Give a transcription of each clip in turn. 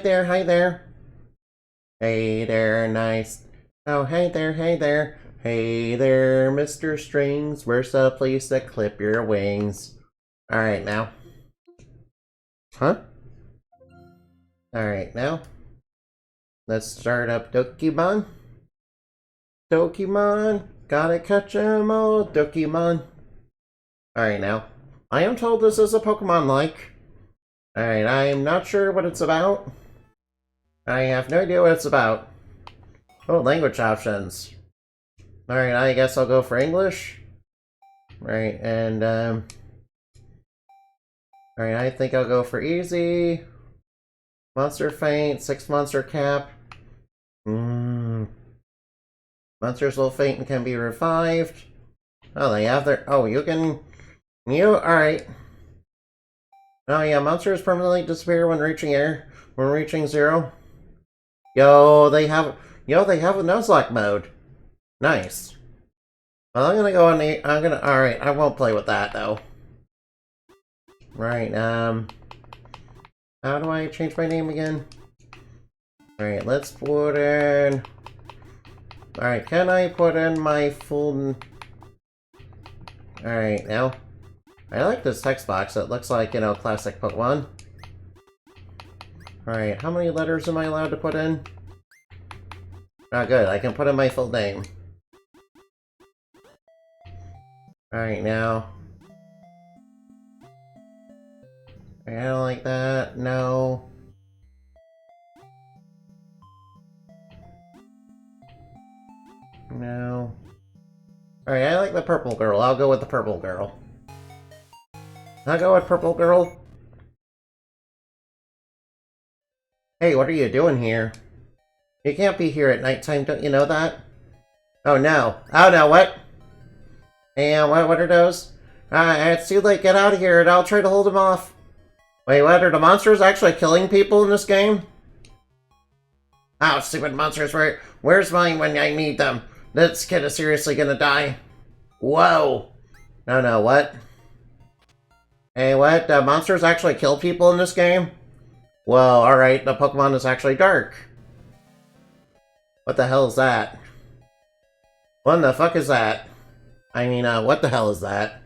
there, hi there. Hey there, nice. Oh, hey there, hey there. Hey there, Mr. Strings. Where's the place to clip your wings? Alright, now. Huh? Alright, now. Let's start up Dokimon. Dokimon. Gotta catch 'em all, Dokimon. Alright, now. I am told this is a Pokemon-like. Alright, I'm not sure what it's about. I have no idea what it's about. Oh, language options. Alright, I guess I'll go for English. Right, and, alright, I think I'll go for easy. Monster faint, 6 monster cap. Monsters will faint and can be revived. Oh, they have their... Oh, you can... Alright. Oh yeah, monsters permanently disappear when reaching air. When reaching 0. They have a Nuzlocke mode. Nice. Well, I'm gonna go on the... Alright, I won't play with that, though. Right, how do I change my name again? Alright, let's put in... Alright, can I put in my full... Alright, now... I like this text box. It looks like, classic Pokemon. Alright, how many letters am I allowed to put in? Oh, good. I can put in my full name. Alright, now... I don't like that. No. No. Alright, I like the purple girl. I'll go with the purple girl. I'll go with purple girl. Hey, what are you doing here? You can't be here at nighttime, don't you know that? Oh no. Oh no, what? Hey, what are those? It's too late, get out of here and I'll try to hold them off. Wait, what? Are the monsters actually killing people in this game? Oh, stupid monsters, where's mine when I need them? This kid is seriously gonna die. Whoa. No, what? Hey, what? Monsters actually kill people in this game? Well, alright, the Pokemon is actually dark. What the hell is that? What the fuck is that? I mean, what the hell is that?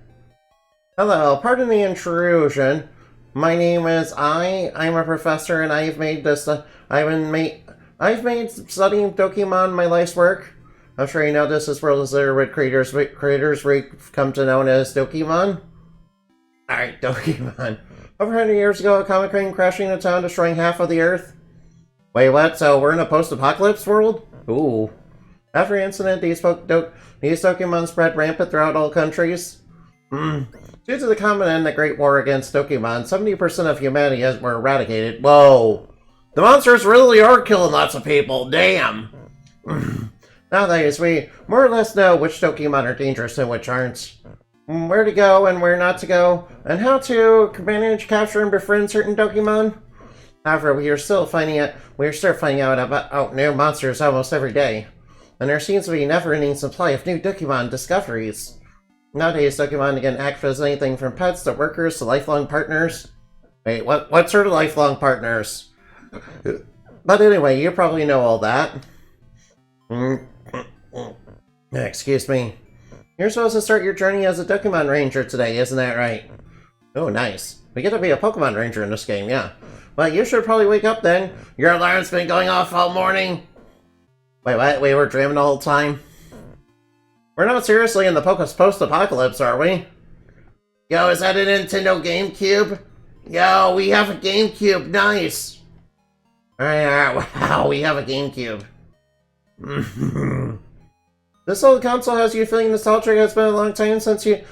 Hello, pardon the intrusion. My name is I'm a professor and I've made this, I've made studying Dokimon my life's work. I'm sure you know this is where the creators come to known as Dokimon. Alright, Dokimon. Over 100 years ago, a comet came crashing into town, destroying half of the Earth. Wait, what? So we're in a post-apocalypse world? Ooh. After the incident, these Dokimon spread rampant throughout all countries. Due to the comet and the Great War against Dokimon, 70% of humanity were eradicated. Whoa! The monsters really are killing lots of people, damn! Nowadays, we more or less know which Dokimon are dangerous and which aren't. Where to go and where not to go, and how to manage, capture, and befriend certain Dokimon. However, we are still finding out about new monsters almost every day, and there seems to be a never-ending supply of new Dokimon discoveries. Nowadays, Dokimon can act as anything from pets to workers to lifelong partners. Wait, what sort of lifelong partners? But anyway, you probably know all that. Excuse me. You're supposed to start your journey as a Dokimon Ranger today, isn't that right? Oh, nice. We get to be a Pokemon Ranger in this game, yeah. Well, you should probably wake up then. Your alarm's been going off all morning. Wait, what? We were dreaming the whole time? We're not seriously in the post-apocalypse, are we? Yo, is that a Nintendo GameCube? Yo, we have a GameCube, nice! Alright, wow, we have a GameCube. This old console has you feeling nostalgic. It's been a long time since you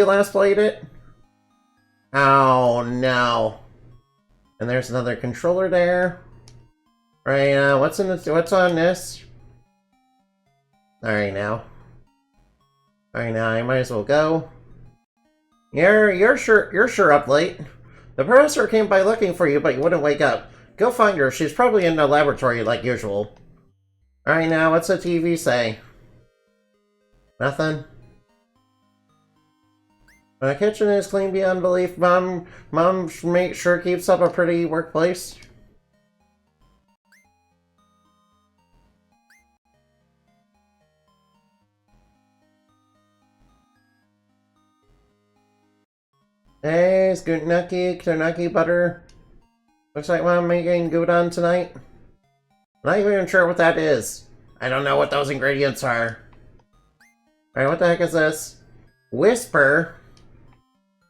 last played it. Oh no! And there's another controller there. Right, what's on this? Alright now. Alright now, I might as well go. You're sure up late. The professor came by looking for you, but you wouldn't wake up. Go find her. She's probably in the laboratory like usual. Alright now, what's the TV say? Nothing? The kitchen is clean beyond belief. Mom sure keeps up a pretty workplace. Hey, Scootenaki, Ktonaki butter. Looks like I'm making Gudon tonight. Not even sure what that is. I don't know what those ingredients are. Alright, what the heck is this? Whisper?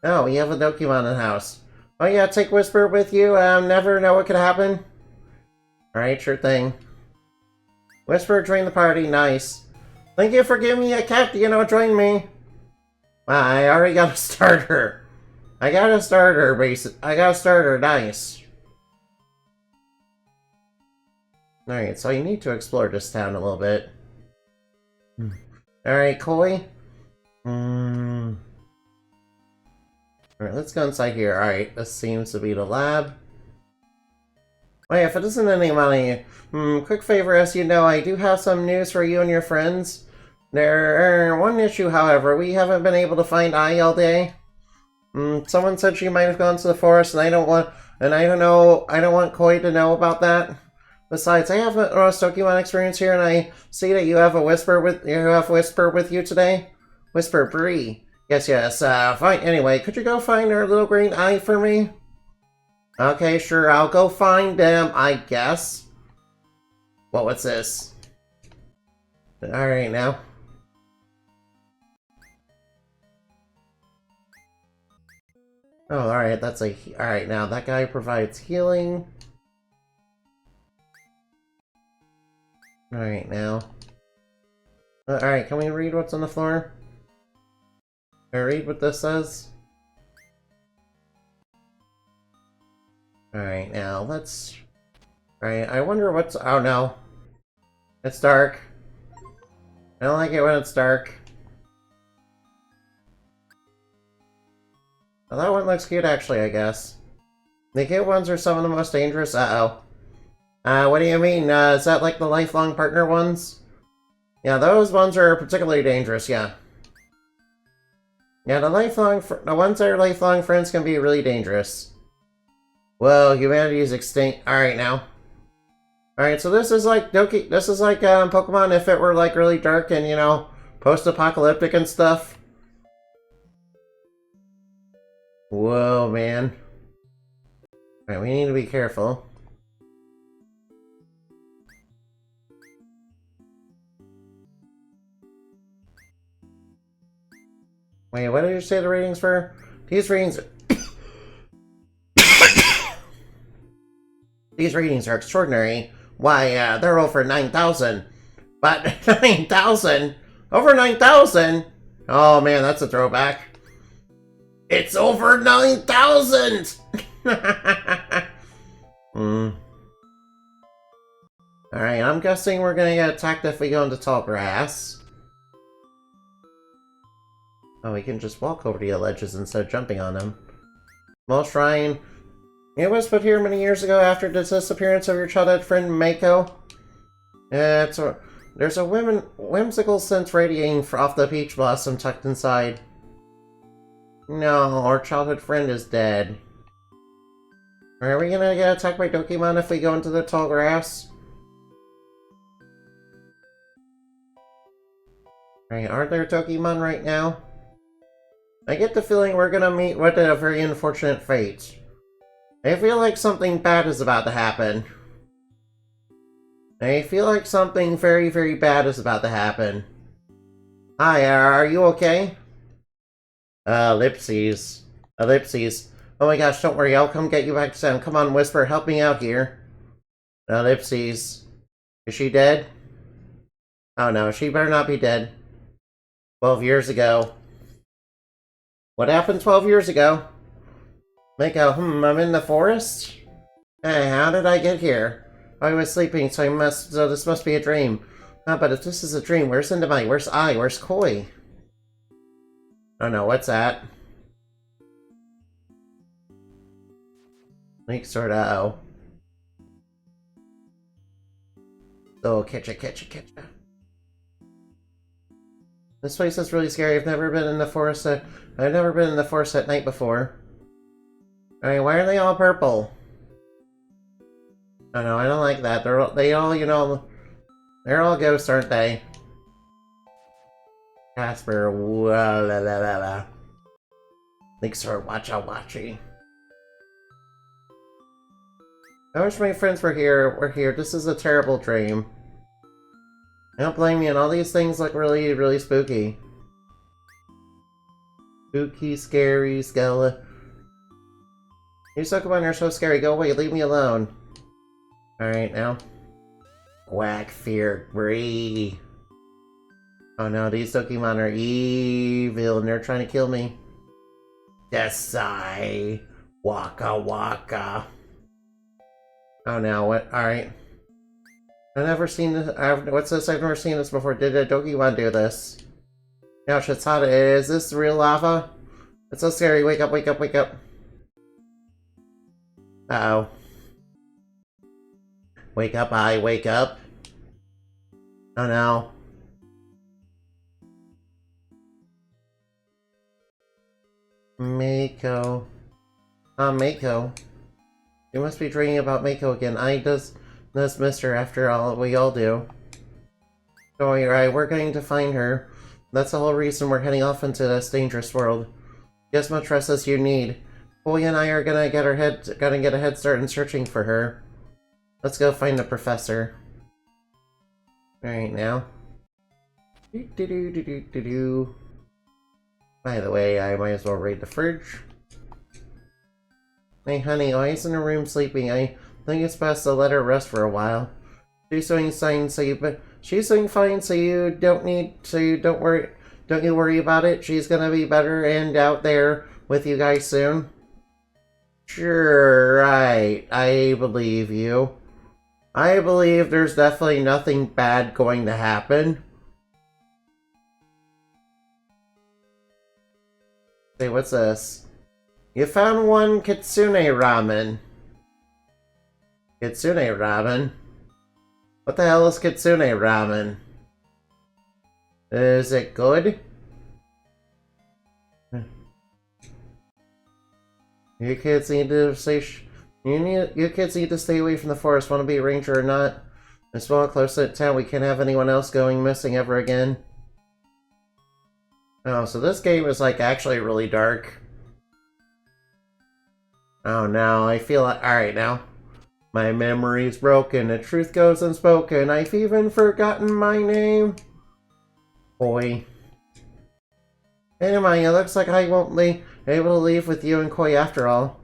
Oh, you have a Dokimon in the house. Oh yeah, take Whisper with you. Never know what could happen. Alright, sure thing. Whisper, join the party. Nice. Thank you for giving me a cat to, join me. Wow, I already got a starter. I got a starter, nice. Alright, so you need to explore this town a little bit. Alright, Koi. Alright, let's go inside here. Alright, this seems to be the lab. Wait, if it isn't any money, quick favor, as you know, I do have some news for you and your friends. One issue, however, we haven't been able to find Ai all day. Someone said she might have gone to the forest, and I don't want Koi to know about that. Besides, I have a Dokimon experience here, and I see that you have Whisper with you today. Whisper Bree. Yes, fine. Anyway, could you go find our little green eye for me? Okay, sure, I'll go find them, I guess. What's this? Alright, now. Oh, alright, alright, now, that guy provides healing. Alright, now. Alright, can we read what's on the floor? Can I read what this says? Alright, now, let's... Alright, I wonder what's... Oh, no. It's dark. I don't like it when it's dark. Well, that one looks cute, actually, I guess. The cute ones are some of the most dangerous. Uh-oh. What do you mean? Is that like the lifelong partner ones? Yeah, those ones are particularly dangerous, yeah. Yeah, the ones that are lifelong friends can be really dangerous. Whoa, humanity is extinct. Alright, now. Alright, so this is like Pokemon if it were like really dark and, post-apocalyptic and stuff. Whoa, man. Alright, we need to be careful. Wait, what did you say the ratings were? These ratings These ratings are extraordinary. Why, they're over 9,000. But 9,000? Over 9,000? Oh man, that's a throwback. It's over 9,000! Alright, I'm guessing we're gonna get attacked if we go into tall grass. Oh, we can just walk over the ledges instead of jumping on them. Small shrine. It was put here many years ago after the disappearance of your childhood friend Mako. There's a whimsical scent radiating off the peach blossom tucked inside. No, our childhood friend is dead. Are we gonna get attacked by Dokimon if we go into the tall grass? Right, are there Dokimon right now? I get the feeling we're gonna meet with a very unfortunate fate. I feel like something bad is about to happen. I feel like something very, very bad is about to happen. Hi, are you okay? Ellipses. Ellipses. Oh my gosh, don't worry, I'll come get you back to town. Come on, Whisper, help me out here. Ellipses. Is she dead? Oh no, she better not be dead. 12 years ago. What happened 12 years ago? Mako, I'm in the forest? Hey, how did I get here? I was sleeping, so this must be a dream. But if this is a dream, where's Indamite? Where's I? Where's Koi? Oh no, what's that? Link sword, uh-oh. Oh, catcha. This place is really scary. I've never been in the forest at night before. I mean, why are they all purple? Oh no, I don't like that. They're all ghosts, aren't they? Casper, la la la la. Thanks for watching. I wish my friends were here. This is a terrible dream. I don't blame you, and all these things look really, really spooky. Spooky, scary, skeleton. These Dokimon are so scary. Go away, leave me alone. Alright, now. Quack, fear, bree. Oh no, these Dokimon are evil and they're trying to kill me. Desai. Waka waka. Oh no, what? Alright. I've never seen this. What's this? I've never seen this before. Did a Dokimon do this? Ouch, it's hot. Is this real lava? It's so scary. Wake up, wake up, wake up. Uh-oh. Wake up, I wake up. Oh no. Mako. Mako. You must be dreaming about Mako again. I does miss her after all. We all do. Don't worry, right? We're going to find her. That's the whole reason we're heading off into this dangerous world. Get as much rest as you need. Boy and I are gonna get a head start in searching for her. Let's go find the professor. Alright now. By the way, I might as well raid the fridge. Hey honey, why isn't her room sleeping? I think it's best to let her rest for a while. She's doing fine, so you don't worry about it. She's gonna be better and out there with you guys soon. Sure, right. I believe you. I believe there's definitely nothing bad going to happen. Hey, what's this? You found one Kitsune ramen. Kitsune ramen? What the hell is Kitsune ramen? Is it good? You kids need to stay away from the forest. Want to be a ranger or not? It's well close to town. We can't have anyone else going missing ever again. Oh, so this game is like actually really dark. Oh no, I feel like alright now. My memory's broken. The truth goes unspoken. I've even forgotten my name. Boy. Anyway, it looks like I won't be able to leave with you and Koi after all.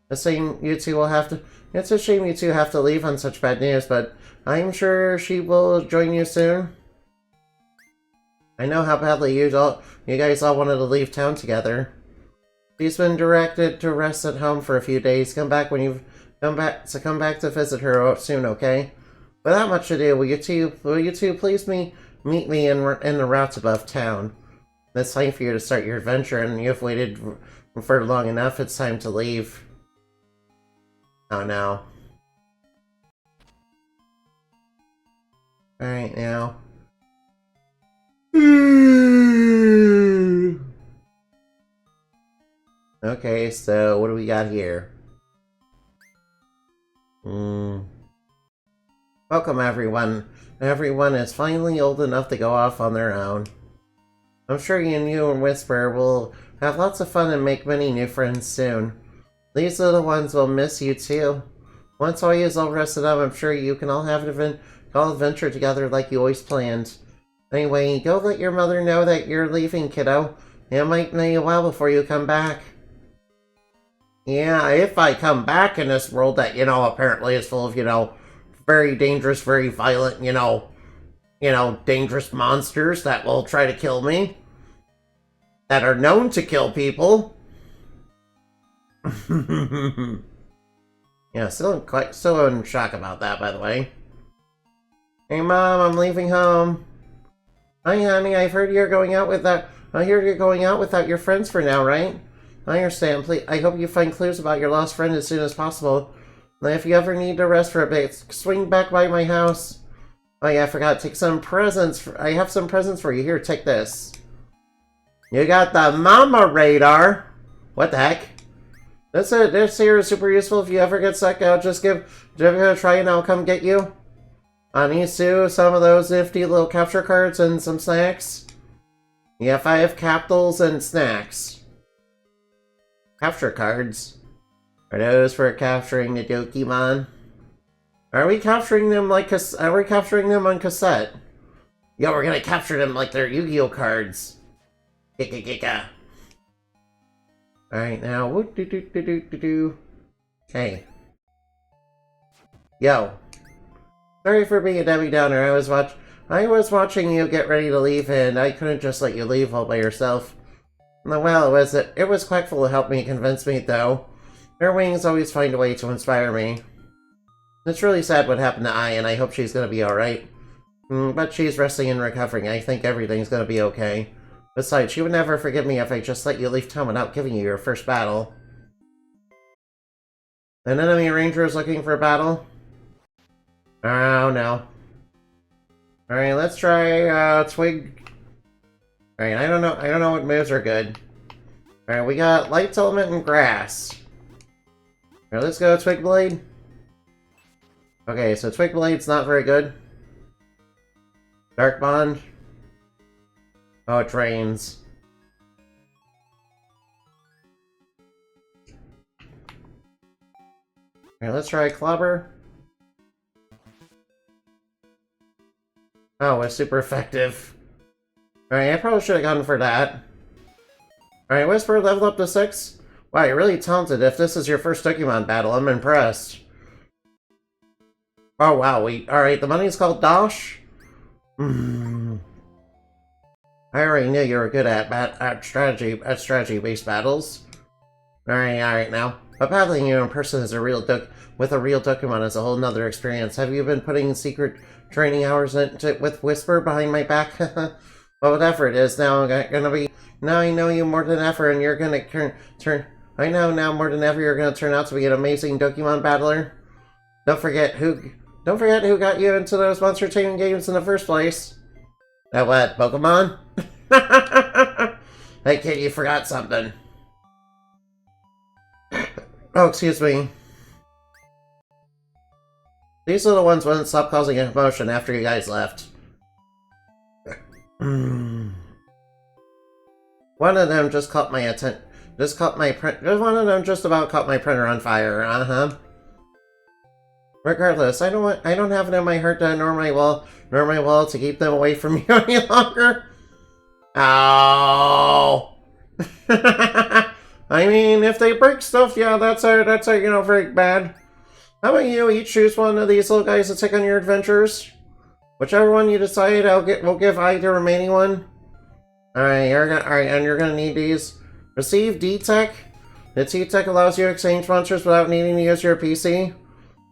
It's a shame you two have to leave on such bad news, but I'm sure she will join you soon. I know how badly you guys all wanted to leave town together. She's been directed to rest at home for a few days. Come back to visit her soon, okay? Without much ado, will you two please meet me in the routes above town? It's time for you to start your adventure, and you've waited for long enough. It's time to leave. Oh no. Alright now. Okay, so what do we got here? Welcome everyone. Everyone is finally old enough to go off on their own. I'm sure you and Whisper will have lots of fun and make many new friends soon. These little ones will miss you too. Once all is all rested up, I'm sure you can all have an adventure together like you always planned. Anyway, go let your mother know that you're leaving, kiddo. It might be a while before you come back. Yeah, if I come back in this world that, apparently is full of, very dangerous, very violent, dangerous monsters that will try to kill me. That are known to kill people. Yeah, still in shock about that, by the way. Hey Mom, I'm leaving home. Hi honey, I heard you're going out without your friends for now, right? I understand. Please, I hope you find clues about your lost friend as soon as possible. If you ever need to rest for a bit, swing back by my house. Oh yeah, I forgot to take some presents. I have some presents for you. Here, take this. You got the Mama Radar. What the heck? This here is super useful. If you ever get stuck out, just give it a try and I'll come get you. Anisu, some of those nifty little capture cards and some snacks. Yeah, 5 capsules and snacks. Capture cards. Are those for capturing the Dokimon? Are we capturing them like are we capturing them on cassette? Yo, we're gonna capture them like they're Yu-Gi-Oh cards. Kika kika. Alright, now whoop do do do do do do. Hey. Yo. Sorry for being a Debbie Downer. I was watching you get ready to leave and I couldn't just let you leave all by yourself. Well, it was Quackful to help me convince me though. Her wings always find a way to inspire me. It's really sad what happened to Ai, and I hope she's gonna be alright. But she's resting and recovering. I think everything's gonna be okay. Besides, she would never forgive me if I just let you leave town without giving you your first battle. An enemy ranger is looking for a battle? Oh, no. Alright, let's try, Twig. Alright, I don't know what moves are good. Alright, we got Light Element and Grass. Alright, let's go Twig Blade. Okay, so Twig Blade's not very good. Dark Bond. Oh, it drains. Alright, let's try Clobber. Oh, it's super effective. Alright, I probably should have gone for that. Alright, Whisper leveled up to 6. Wow, you're really talented. If this is your first Dokimon battle, I'm impressed. Oh, wow, alright, the money's called Dosh? I already knew you were good at strategy-based battles. Alright now. But battling you in person is with a real Dokimon is a whole nother experience. Have you been putting secret training hours with Whisper behind my back? Well, whatever it is, now I know you more than ever, and you're gonna I know now more than ever you're gonna turn out to be an amazing Dokimon battler. Don't forget who got you into those monster taming games in the first place. That what, Pokemon? Hey kid, you forgot something. Oh, excuse me. These little ones wouldn't stop causing a commotion after you guys left. One of them just caught my attention. One of them just about caught my printer on fire. Regardless, I don't have it in my heart to nor my will to keep them away from you any longer. Oh. I mean, if they break stuff, yeah, that's very bad. How about you each choose one of these little guys to take on your adventures? Whichever one you decide, we'll give I the remaining one. Alright, and you're gonna need these. Receive D-Tech. The T-Tech allows you to exchange monsters without needing to use your PC.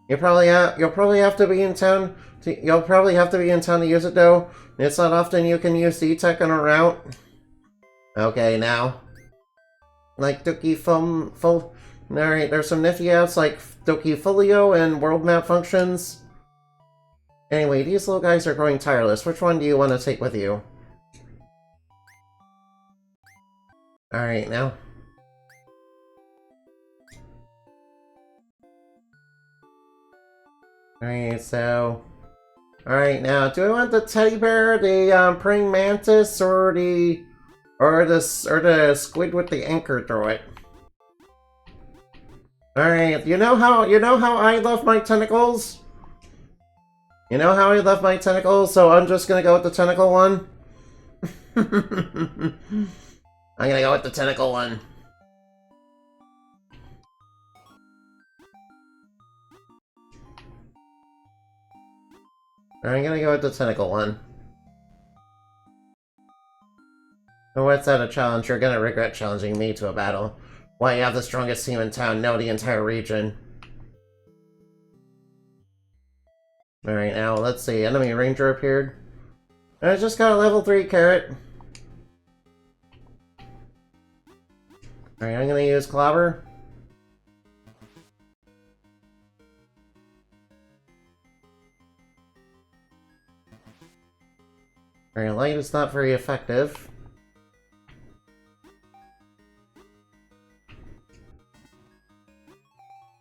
You'll probably have to be in town to use it though. It's not often you can use D-Tech on a route. Okay, now. Like Alright, there's some nifty outs like Dokifolio and world map functions. Anyway, these little guys are growing tireless. Which one do you want to take with you? Alright, now. Alright, so... Alright, now, do I want the teddy bear, the praying mantis, or the squid with the anchor through it? Alright, you know how I love my tentacles? You know how I love my tentacles, so I'm just gonna go with the tentacle one. I'm gonna go with the tentacle one. I'm gonna go with the tentacle one. Oh, what's that a challenge? You're gonna regret challenging me to a battle. Why, you have the strongest team in town, no, the entire region. Alright, now, let's see. Enemy ranger appeared. I just got a level 3 carrot. Alright, I'm gonna use Clobber. Alright, light is not very effective.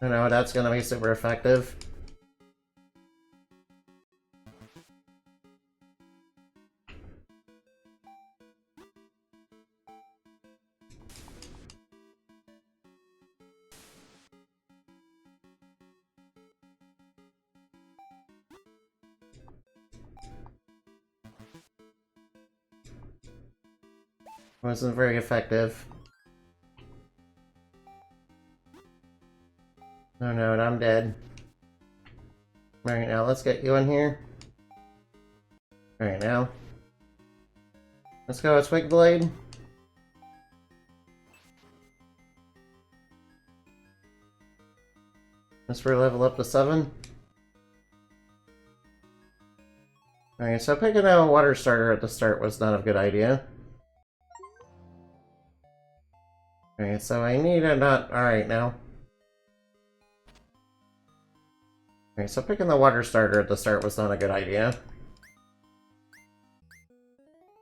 I know, that's gonna be super effective. Wasn't very effective. Oh no, I'm dead. Alright, now let's get you in here. Alright, now. Let's go, Twig Blade. Let's level up to 7. Alright, so picking a water starter at the start was not a good idea. Alright, so I need a not. Alright, now. Alright, so picking the water starter at the start was not a good idea.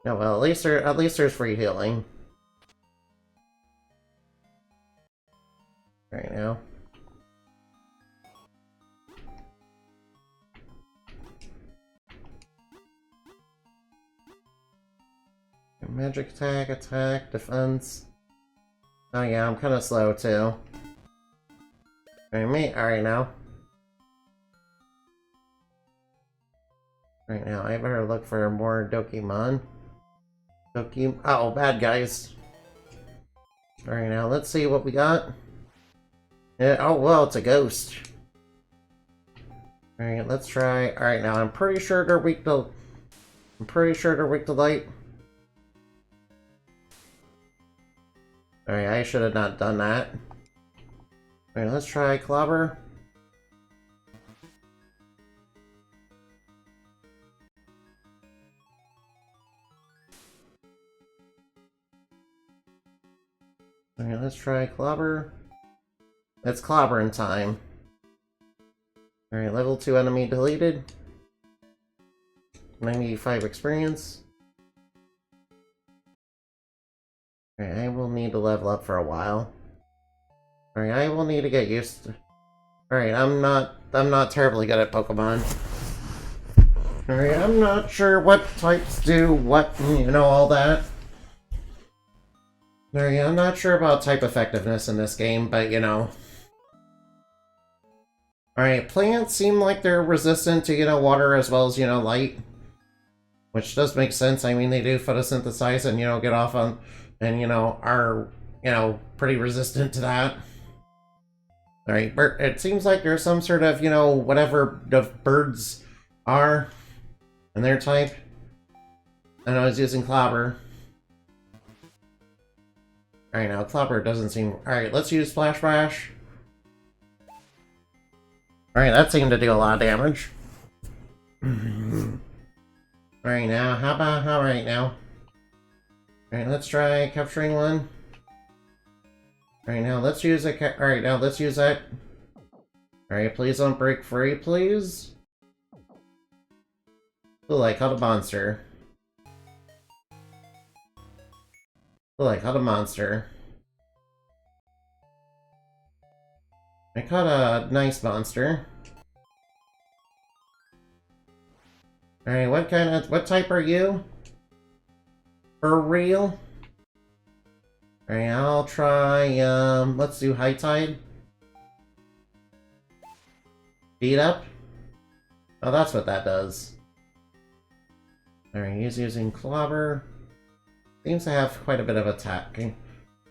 No, well, at least there's free healing. Right now. Magic attack, defense. Oh yeah, I'm kind of slow too. Alright now. Right now, I better look for more Dokimon. Oh, bad guys. Alright now, let's see what we got. Yeah, oh well, it's a ghost. Alright, let's try. Alright now, I'm pretty sure they're weak to light. Alright, I should have not done that. Alright, let's try Clobber. Alright, let's try Clobber. It's clobbering time. Alright, level 2 enemy deleted. 95 experience. Alright, I will need to level up for a while. Alright, I will need to get used to... Alright, I'm not terribly good at Pokemon. Alright, I'm not sure what types do what, all that. Alright, I'm not sure about type effectiveness in this game, but Alright, plants seem like they're resistant to, water as well as, light. Which does make sense. I mean, they do photosynthesize and, get off on... And, are, pretty resistant to that. Alright, it seems like there's some sort of, whatever the birds are and their type. And I was using Clobber. Alright, now Clobber doesn't seem... Alright, let's use Splash Bash. Alright, that seemed to do a lot of damage. Alright now, how about... Alright now. Alright, let's try capturing one. Alright, now let's use a Alright, now let's use that. Alright, please don't break free, please. Ooh, I caught a monster. Ooh, I caught a monster. I caught a nice monster. Alright, what type are you? For real? Alright, I'll try, let's do High Tide. Beat up? Oh, that's what that does. Alright, he's using Clobber. Seems to have quite a bit of attack.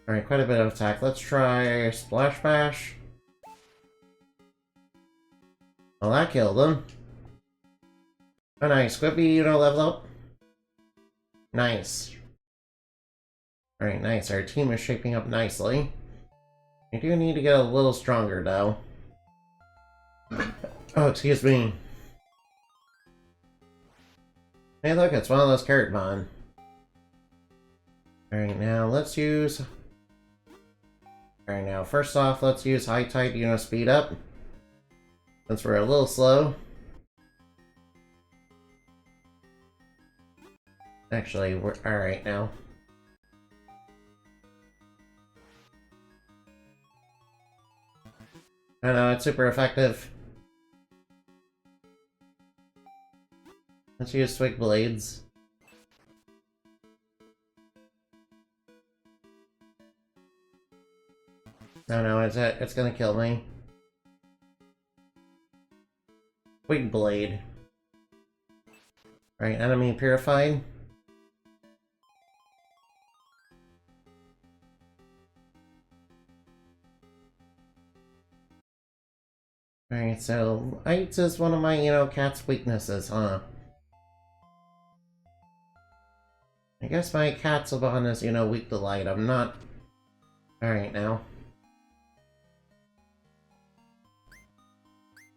Alright, quite a bit of attack. Let's try Splash Bash. Well, that killed him. Oh, nice. Squippy, level up. Nice. Alright, nice. Our team is shaping up nicely. I do need to get a little stronger, though. Oh, excuse me. Hey, look, it's one of those Carrot Mon. Alright, now let's use... Alright, now first off, let's use High Tide, speed up. Since we're a little slow. Actually, we're alright now. I know, it's super effective. Let's use Twig Blades. Oh no, it's gonna kill me. Twig Blade. Alright, enemy purified. Alright, so light is one of my, cat's weaknesses, huh? I guess my cat Savannah is, weak to light. I'm not... Alright, now.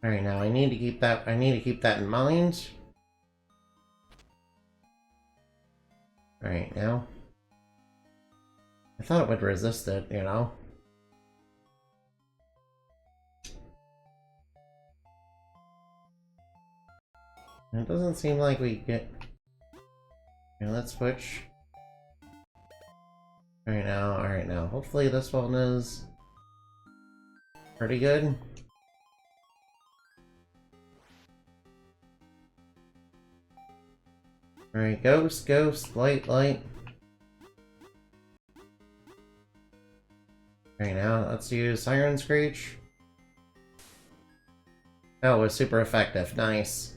Alright, now I need to keep that in mind. Alright, now. I thought it would resist it, It doesn't seem like we get... Okay, let's switch. Alright now. Hopefully this one is... pretty good. Alright, ghost, light. Alright, now let's use Siren Screech. Oh, it was super effective. Nice.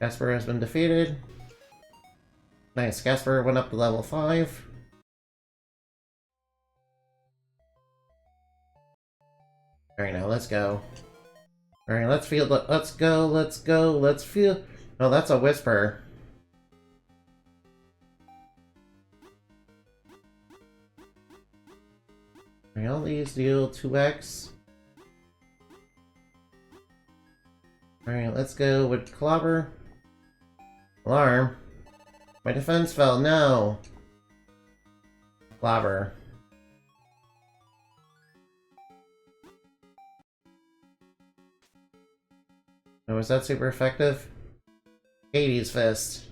Casper has been defeated. Nice, Casper went up to level 5. Alright, now let's go. Alright, let's feel... let's feel... Oh, that's a Whisper. Alright, all these deal 2x. Alright, let's go with Clobber. Alarm. My defense fell, no! Clobber. Oh, was that super effective? Hades Fist.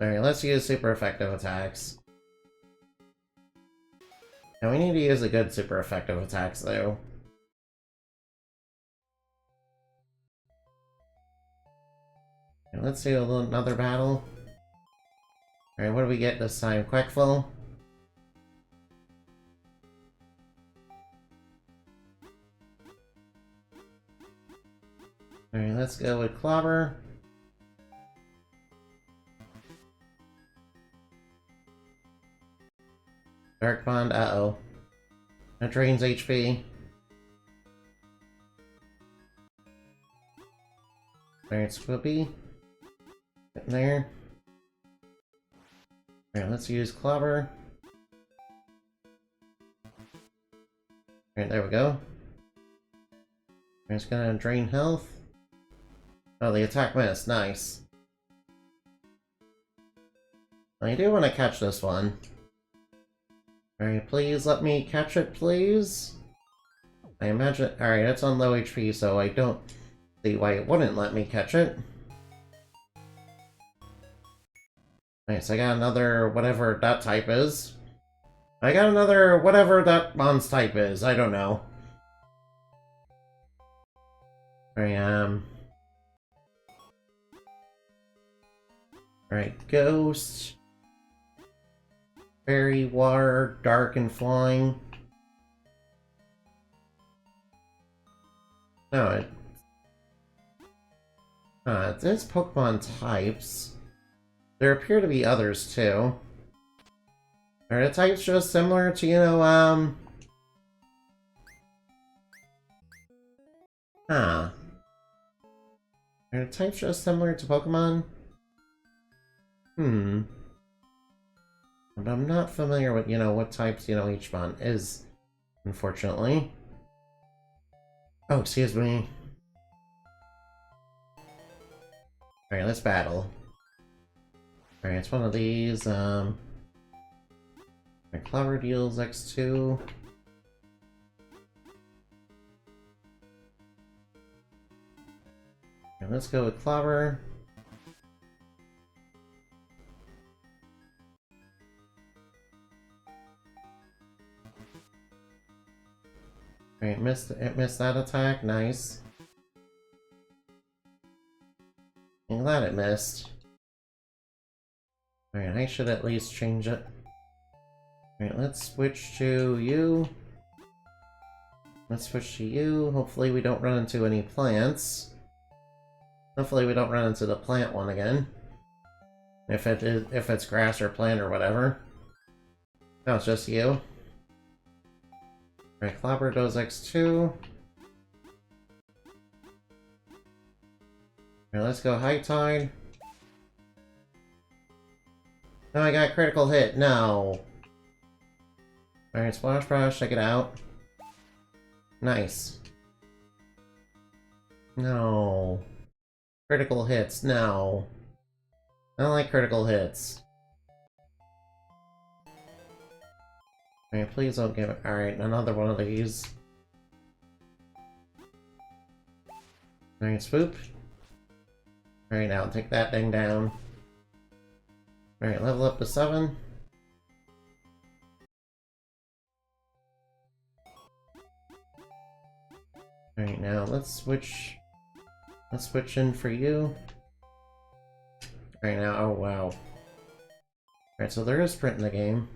Alright, let's use super effective attacks. Now we need to use a good super effective attacks, though. Okay, let's do another battle. Alright, what do we get this time? Quackful? Alright, let's go with Clobber. Dark Bond, uh-oh. That drains HP. Alright, Squippy. Get in there. Alright, let's use Clobber. Alright, there we go. It's gonna drain health. Oh, the attack missed. Nice. I do want to catch this one. Alright, please let me catch it, please. I imagine... Alright, it's on low HP, so I don't see why it wouldn't let me catch it. Nice, I got another whatever that type is. I got another whatever that mon's type is. I don't know. Alright, Alright, Ghost. Fairy, Water, Dark, and Flying. No, it's Pokemon types. There appear to be others, too. Are the types just similar to, Are the types just similar to Pokemon? But I'm not familiar with, what types, each one is, unfortunately. Oh, excuse me. Alright, let's battle. Alright, it's one of these, my Clobber deals X2. Okay, let's go with Clobber. Alright, it missed that attack, nice. I'm glad it missed. Alright, I should at least change it. Alright, let's switch to you. Let's switch to you. Hopefully we don't run into any plants. Hopefully we don't run into the plant one again. If it's grass or plant or whatever. No, it's just you. Alright, Clobber does X2. Alright, let's go High Tide. Oh, I got a critical hit. No. Alright, Splash Brush, check it out. Nice. No. Critical hits, no. I don't like critical hits. Alright, please don't give it. Alright, another one of these. Alright, swoop. Alright, now take that thing down. Alright, level up to 7. Alright, now let's switch. Let's switch in for you. Alright, now, oh wow. Alright, so there is sprint in the game.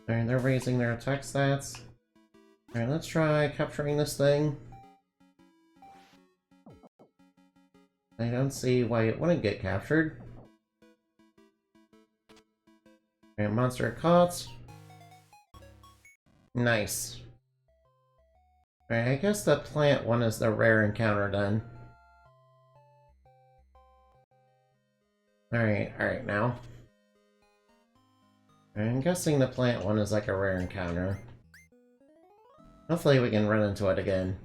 Alright, they're raising their attack stats. Alright, let's try capturing this thing. I don't see why it wouldn't get captured. Alright, monster caught. Nice. Alright, I guess the plant one is the rare encounter then. Alright now. I'm guessing the plant one is like a rare encounter. Hopefully we can run into it again.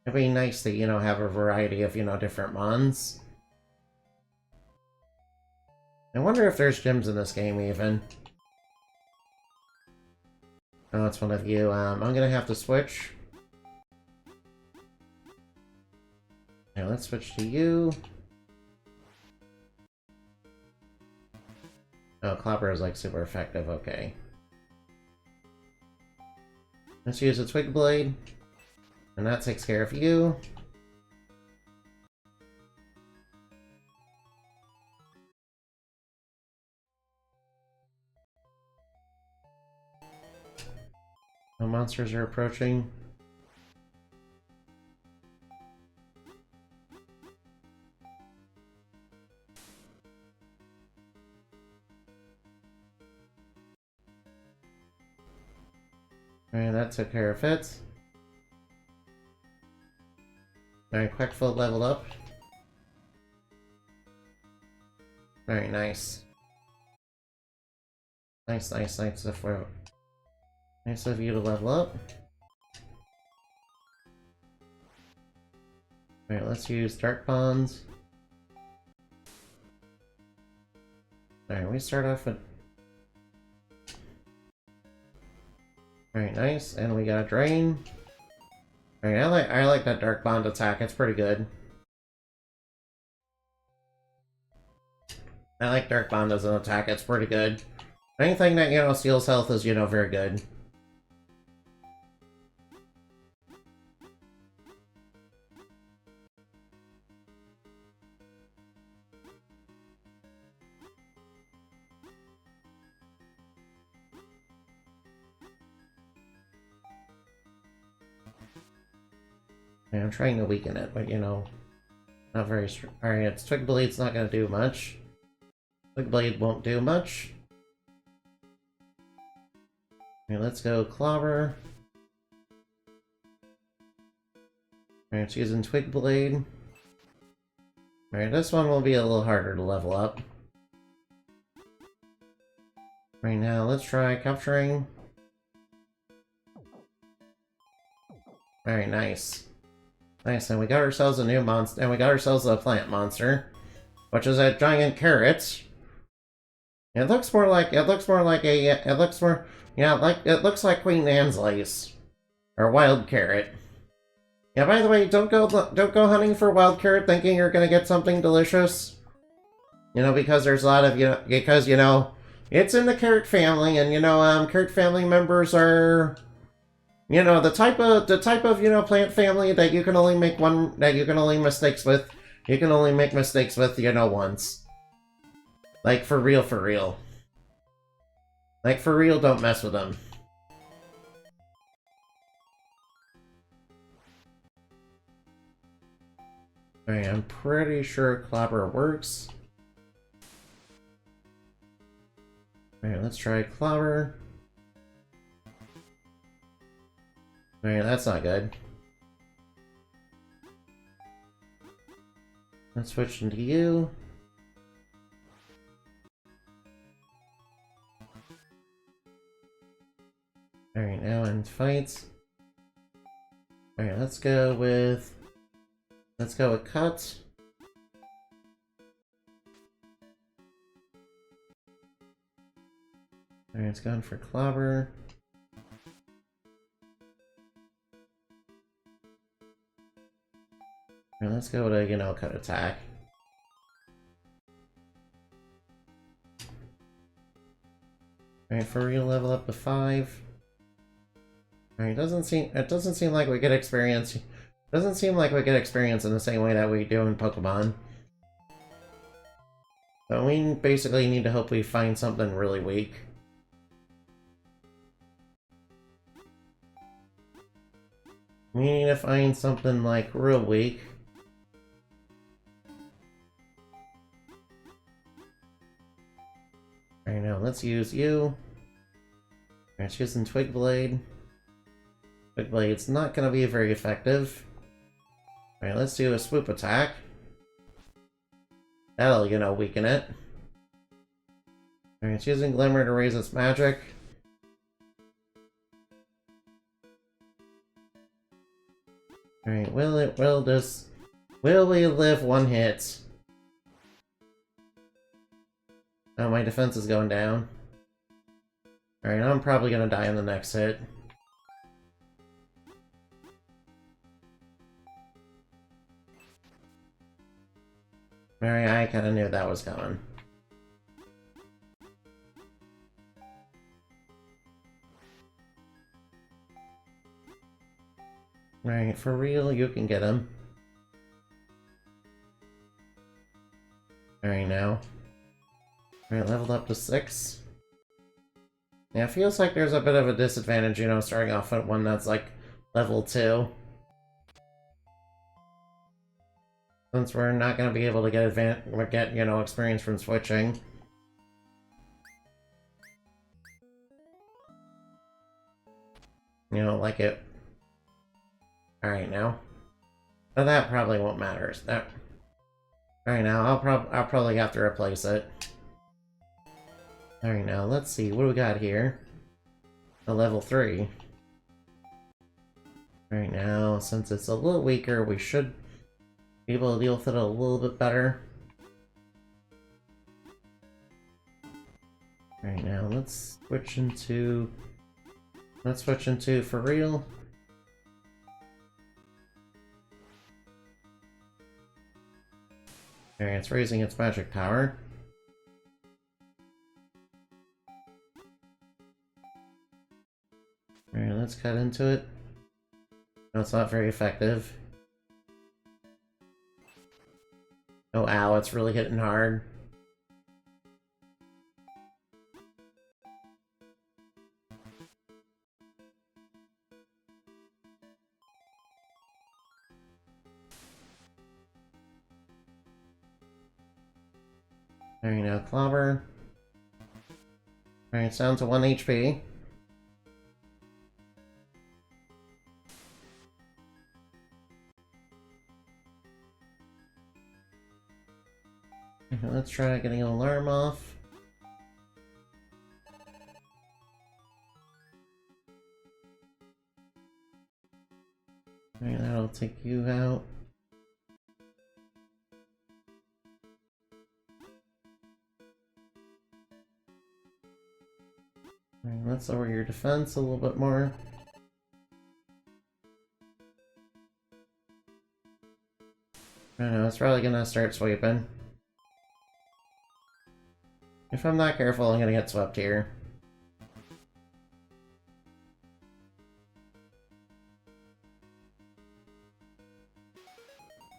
It'd be nice to, you know, have a variety of, you know, different mons. I wonder if there's gyms in this game, even. Oh, it's one of you. I'm gonna have to switch. Okay, let's switch to you. Oh, Clobber is like super effective, okay. Let's use a Twig Blade. And that takes care of you. No monsters are approaching. Alright, that took care of it. Alright, Quackfoot leveled up. Very nice. Nice of you to level up. Alright, let's use Dark Bonds. Alright, we start off with... Alright, nice, and we got a Drain. Alright, I like that Dark Bond attack, it's pretty good. I like Dark Bond as an attack, it's pretty good. Anything that, you know, steals health is, you know, very good. Yeah, I'm trying to weaken it, but, you know, not very strong. Alright, it's Twig Blade's not gonna do much. Twig Blade won't do much. Okay, let's go Clobber. Alright, it's using Twig Blade. Alright, this one will be a little harder to level up. Right now, let's try capturing. Alright, nice. Nice, and we got ourselves a new monster, and we got ourselves a plant monster, which is a giant carrot. It looks more like it looks like Queen Anne's lace, or wild carrot. Yeah, by the way, don't go hunting for wild carrot thinking you're gonna get something delicious. You know, because there's a lot of, because it's in the carrot family, and carrot family members are, You know, the type of, plant family that you can only make one, that you can only mistakes with, you can only make mistakes with, once. Like, for real, for real. Like, for real, don't mess with them. Alright, I'm pretty sure Clobber works. Alright, let's try Clobber. Alright, that's not good. Let's switch into you. Alright, now in fights. Alright, let's go with Cut. Alright, it's going for Clobber. Alright, let's go with a, Cut attack. Alright, for real, level up to 5. Alright, it doesn't seem like we get experience. Doesn't seem like we get experience in the same way that we do in Pokemon. So we basically need to hope we find something really weak. We need to find something, like, real weak. Alright, now let's use you. Alright, using Twig Blade. Twig Blade's not gonna be very effective. Alright, let's do a swoop attack. That'll, weaken it. Alright, it's using Glimmer to raise its magic. Alright, will we live one hit? Oh, my defense is going down. Alright, I'm probably gonna die in the next hit. Alright, I kinda knew that was coming. Alright, for real, you can get him. Alright, now. Alright, leveled up to 6. Yeah, it feels like there's a bit of a disadvantage, starting off at one that's, like, level 2. Since we're not going to be able to get experience from switching. Like it. Alright, now. But that probably won't matter. Alright, now, I'll probably have to replace it. Alright, now, let's see. What do we got here? A level 3. Alright, now, since it's a little weaker, we should be able to deal with it a little bit better. Alright, now, let's switch into for real. Alright, it's raising its magic power. Alright, let's cut into it. No, it's not very effective. Oh, ow, it's really hitting hard. Alright, now Clobber. Alright, it's down to 1 HP. Okay, let's try getting an alarm off. Alright, that'll take you out. Alright, let's lower your defense a little bit more. I don't know, it's probably gonna start sweeping. If I'm not careful, I'm gonna get swept here.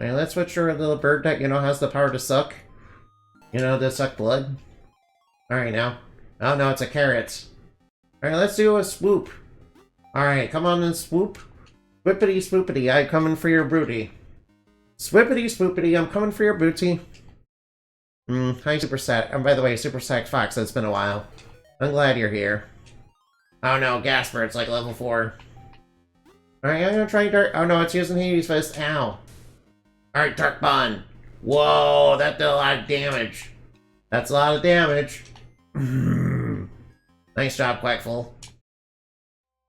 Alright, let's switch to a little bird that, has the power to suck. To suck blood. Alright, now. Oh, no, it's a carrot. Alright, let's do a swoop. Alright, come on and swoop. Whippity swoopity, I'm coming for your booty. Swippity swoopity, I'm coming for your booty. Hi, Super Sat. And by the way, Super Sat Fox, it's been a while. I'm glad you're here. Oh no, Gasper, it's like level 4. Alright, I'm gonna try Dark. Oh no, it's using Hades Fist. Ow. Alright, Dark Bond. Whoa, that did a lot of damage. That's a lot of damage. Nice job, Quackful.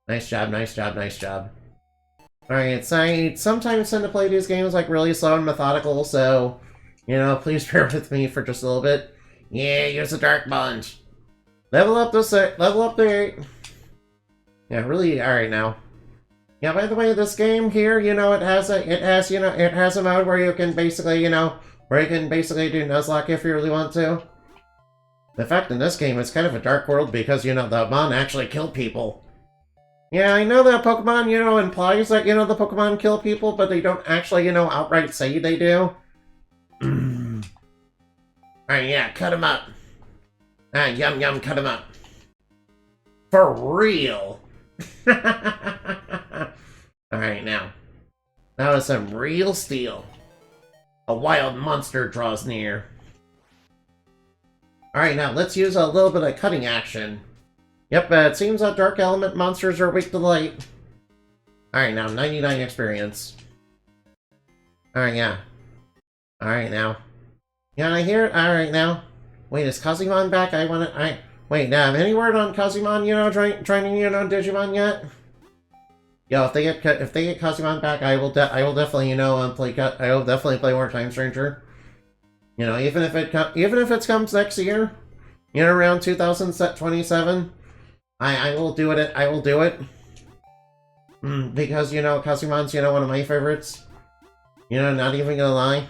Nice job, nice job, nice job. Alright, I sometimes tend to play these games like really slow and methodical, so, please bear with me for just a little bit. Yeah, use the Dark Bond. Level up the 8. Yeah, really, alright now. Yeah, by the way, this game here, it has a mode where you can basically, do Nuzlocke if you really want to. In fact, in this game, it's kind of a dark world because, the Mon actually kill people. Yeah, I know that Pokemon, implies that, the Pokemon kill people, but they don't actually, outright say they do. Alright, yeah, cut him up. Ah, yum yum, cut him up. For real! Alright, now. That was some real steel. A wild monster draws near. Alright, now let's use a little bit of cutting action. Yep, it seems that dark element monsters are weak to light. Alright, now, 99 experience. Alright, yeah. Alright, now. Yeah, I hear it. Alright, now. Wait, is Kazimon back? Wait, now, any word on Kazimon, training, Digimon yet? Yo, if they get Kazimon back, I will definitely, I will definitely play more Time Stranger. Even if it comes next year, around 2027, I will do it. I will do it. Because, Kazumon's, one of my favorites. Not even gonna lie.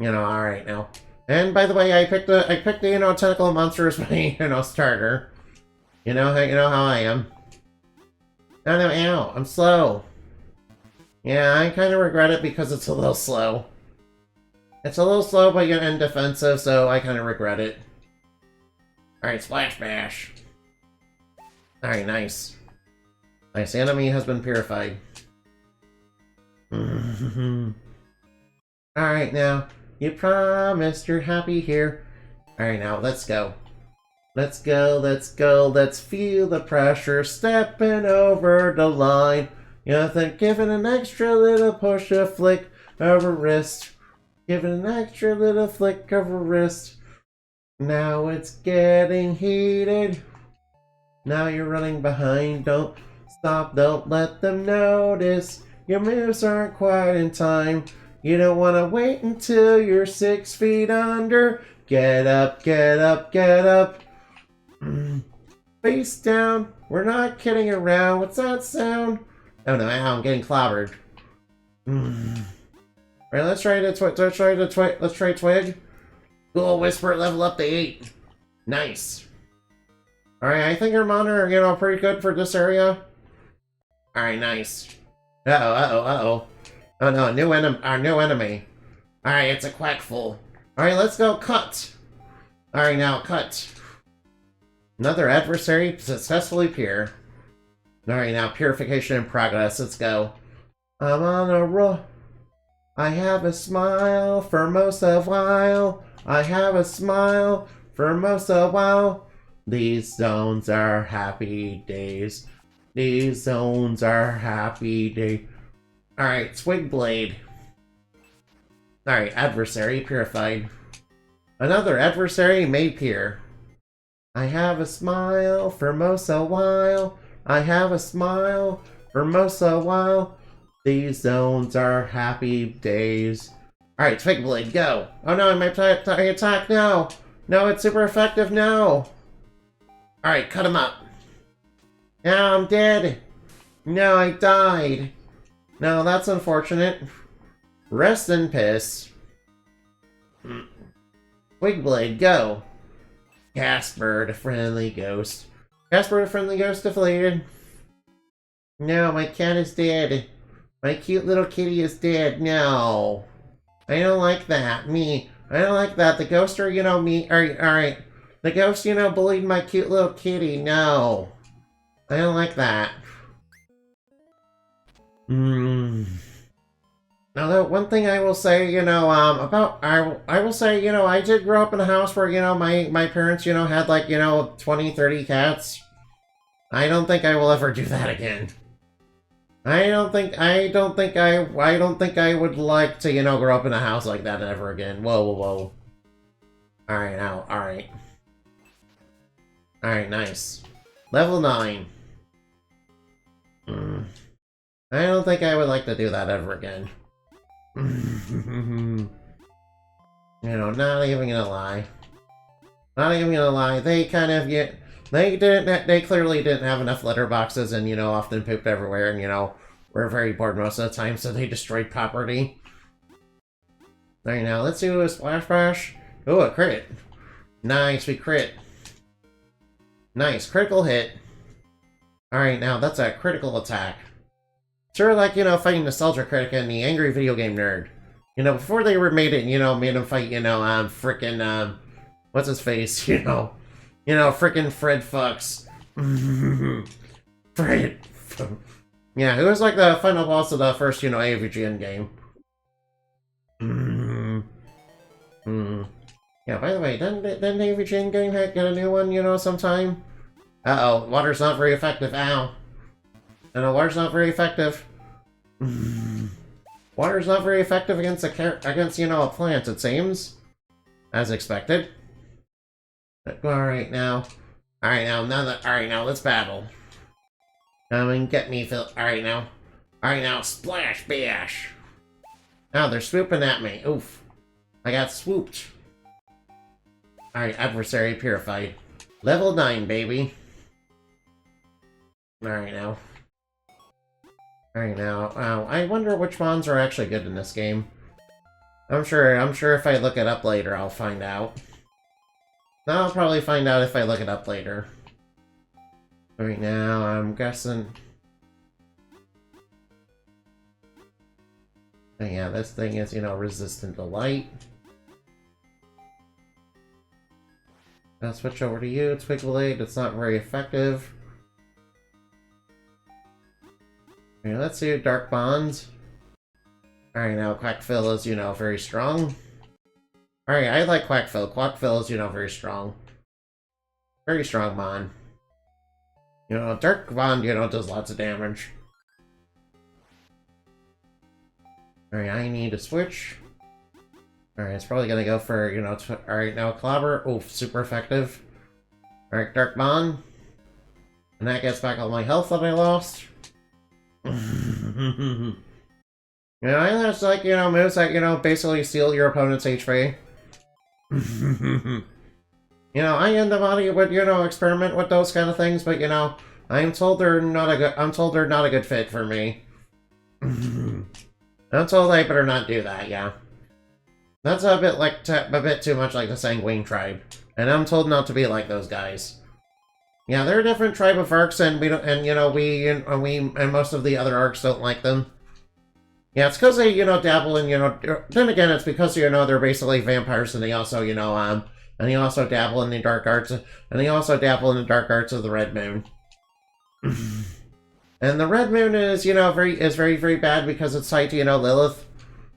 Alright now. And by the way, I picked the, tentacle monster as my, starter. You know how I am. No, ow, I'm slow. Yeah, I kind of regret it because it's a little slow. It's a little slow, but and defensive, so I kind of regret it. Alright, Splash Bash. Alright, nice. Nice, enemy has been purified. Alright, now. You promised you're happy here. Alright, now, let's go. Let's go, let's go, let's feel the pressure stepping over the line. Then give it an extra little push, a flick of a wrist. Give it an extra little flick of a wrist. Now it's getting heated. Now you're running behind, don't stop, don't let them notice. Your moves aren't quite in time. You don't want to wait until you're 6 feet under. Get up, get up, get up. Face down. We're not kidding around. What's that sound? Oh no, I'm getting clobbered. Alright, let's try Twig. Cool Whisper, level up to 8. Nice. Alright, I think our Mon are, pretty good for this area. Alright, nice. Uh-oh. Oh no, our new enemy. Alright, it's a Quackful. Alright, let's go cut. Alright, now cut. Another adversary successfully pure. Alright, now purification in progress. Let's go. I'm on a roll. I have a smile for most of a while. I have a smile for most of a while. These zones are happy days. These zones are happy days. Alright, Swig Blade. Alright, adversary purified. Another adversary made pure. I have a smile for most a while. I have a smile for most a while. These zones are happy days. Alright, Twig Blade, go! Oh no, my attack, no! No, it's super effective, no! Alright, cut him up. Now I'm dead! No, I died! No, that's unfortunate. Rest in piss. Twig Blade, go! Casper, the friendly ghost. Casper, the friendly ghost deflated. No, my cat is dead. My cute little kitty is dead. No. I don't like that. I don't like that. The ghost are, alright. The ghost, bullied my cute little kitty. No. I don't like that. Now, the one thing I will say, I will say, I did grow up in a house where, my parents, had like, 20, 30 cats. I don't think I will ever do that again. I don't think I would like to, grow up in a house like that ever again. Whoa, whoa, whoa. Alright, now, alright. Alright, nice. Level 9. I don't think I would like to do that ever again. Not even gonna lie. Not even gonna lie, they kind of they clearly didn't have enough litter boxes and, often pooped everywhere and, were very bored most of the time, so they destroyed property. Alright, now let's do a splash bash. Oh, a crit. Nice, we crit. Nice, critical hit. Alright, now that's a critical attack. Sort of like, fighting Nostalgia Critic and the Angry Video Game Nerd. Before they made it, made him fight, frickin', what's his face, frickin' Fred Fucks. Fred. Yeah, it was like the final boss of the first, AVGN game. Yeah, by the way, didn't the AVGN game get a new one, sometime? Uh-oh, water's not very effective. Ow. No, water's not very effective. Water's not very effective against a plant, it seems. As expected. Alright now, let's battle. Come and get me, Phil. Alright now, splash bash. Now they're swooping at me. Oof. I got swooped. Alright, adversary purified. Level 9, baby. Alright now. I wonder which mons are actually good in this game. I'm sure if I look it up later, I'll find out. I'll probably find out if I look it up later. Right now, I'm guessing... Oh, yeah, this thing is, resistant to light. I'll switch over to you, Twigblade. It's not very effective. Okay, let's see Dark Bonds. Alright, now Quackfill is, very strong. Alright, I like Quackfill. Quackfill is, very strong. Very strong Mon. Dark Bond, does lots of damage. Alright, I need to switch. Alright, it's probably gonna go for, alright, now Clobber. Oof, super effective. Alright, Dark Bond. And that gets back all my health that I lost. I just like, moves that, basically steal your opponent's HP. I and the body would, experiment with those kind of things, but, I'm told they're not a good fit for me. I'm told I better not do that, yeah. That's a bit too much like the Sanguine tribe. And I'm told not to be like those guys. Yeah, they're a different tribe of arcs, and we don't, and most of the other arcs don't like them. Yeah, it's because they, dabble in, then again, it's because, they're basically vampires, and they also, and they also dabble in the dark arts, and they also dabble in the dark arts of the Red Moon. And the Red Moon is, very, very bad because it's tied to, Lilith,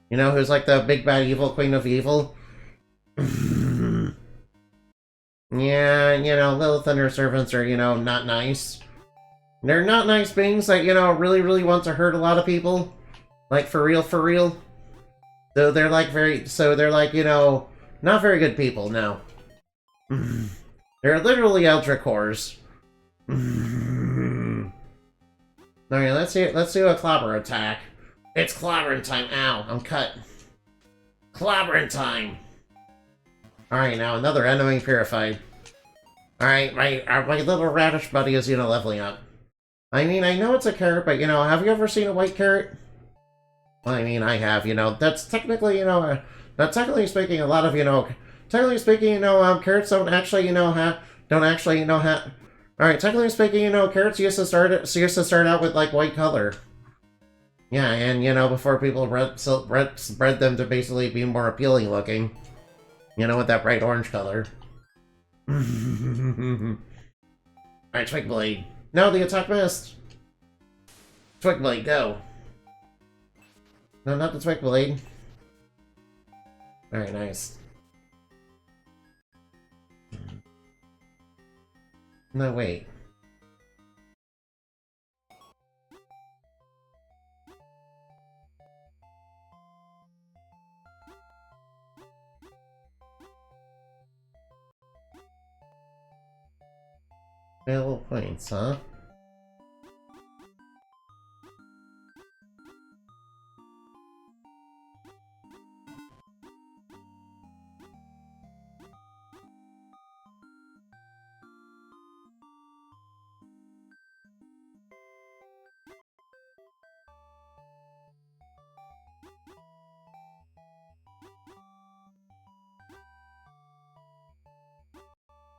who's like the big bad evil queen of evil. Yeah, Lilith and her servants are, not nice. They're not nice beings that, really, really want to hurt a lot of people. Like, for real, for real. So they're like not very good people, no. They're literally Eldritch cores. Alright, let's do a clobber attack. It's clobbering time. Ow, I'm cut. Clobbering time. Alright, now another enemy purified. Alright, my little radish buddy is, leveling up. I mean, I know it's a carrot, but, have you ever seen a white carrot? Well, I mean, I have, that's technically, technically speaking, a lot of, technically speaking, carrots don't actually, Alright, technically speaking, carrots used to start out with, like, white color. Yeah, and you know, before people bred them to basically be more appealing looking. You know, with that bright orange color. Alright, Twig Blade. No, the attack missed! Twig Blade, go! No, not the Twig Blade. Alright, nice. No, wait. Available points, huh?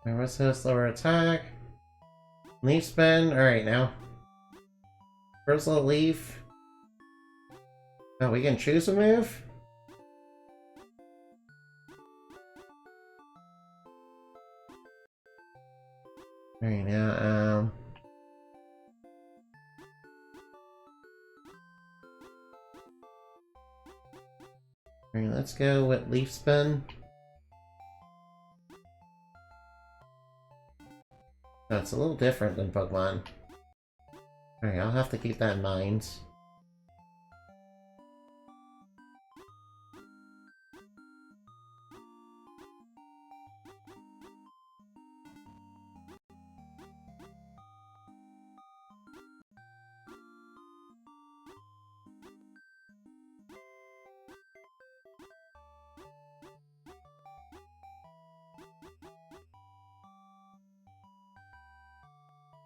What's this lower attack? Leaf spin? Alright, now. Personal leaf. Oh, we can choose a move? Alright, now, Alright, let's go with leaf spin. That's a little different than Pokemon. Alright, I'll have to keep that in mind.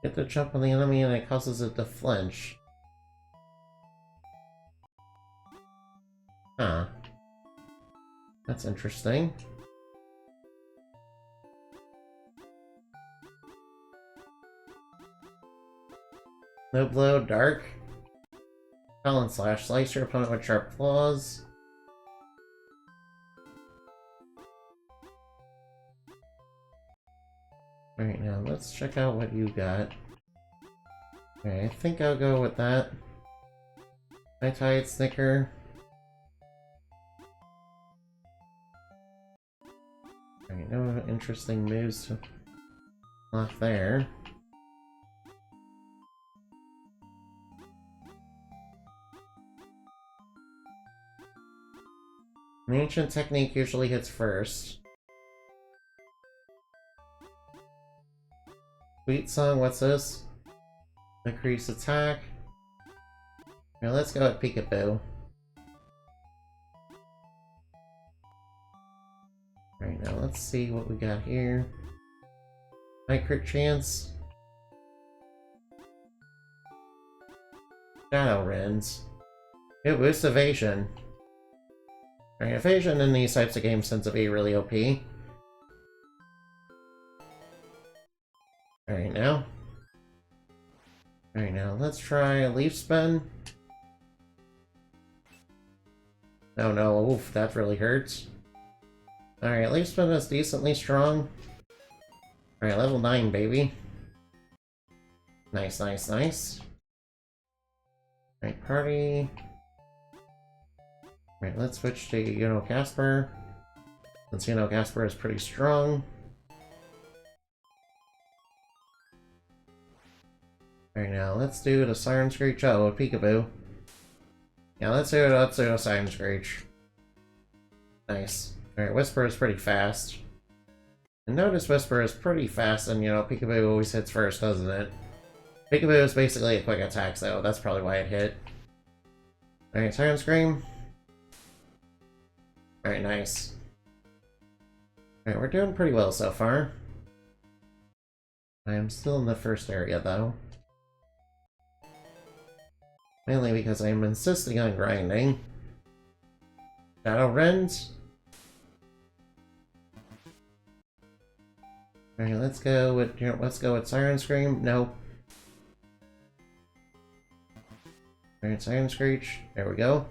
Get the jump on the enemy and it causes it to flinch. Huh. That's interesting. No blow, dark. Talon slash. Slice your opponent with sharp claws. Alright, now let's check out what you got. Okay, I think I'll go with that. High-Tide Snicker. Alright, no interesting moves to off there. An ancient technique usually hits first. Sweet Song, what's this? Increase attack. Now let's go with Peekaboo. Alright, now let's see what we got here. High crit chance. Shadow Rends. It boosts evasion. Alright, evasion in these types of games tends to be really OP. Alright, now. Alright, now let's try Leaf Spin. Oh no, oof, that really hurts. Alright, Leaf Spin is decently strong. Alright, level 9, baby. Nice, nice, nice. Alright, party. Alright, let's switch to Casper. Since Casper is pretty strong. Alright, now let's do the Siren Screech. Oh, Peekaboo. Yeah, let's do a Siren Screech. Nice. Alright, Whisper is pretty fast. And notice Whisper is pretty fast, and Peekaboo always hits first, doesn't it? Peekaboo is basically a quick attack, so that's probably why it hit. Alright, Siren Scream. Alright, nice. Alright, we're doing pretty well so far. I am still in the first area, though. Mainly because I'm insisting on grinding. Shadow Rends. Alright, let's go with Siren Scream. Nope. Alright, Siren Screech. There we go.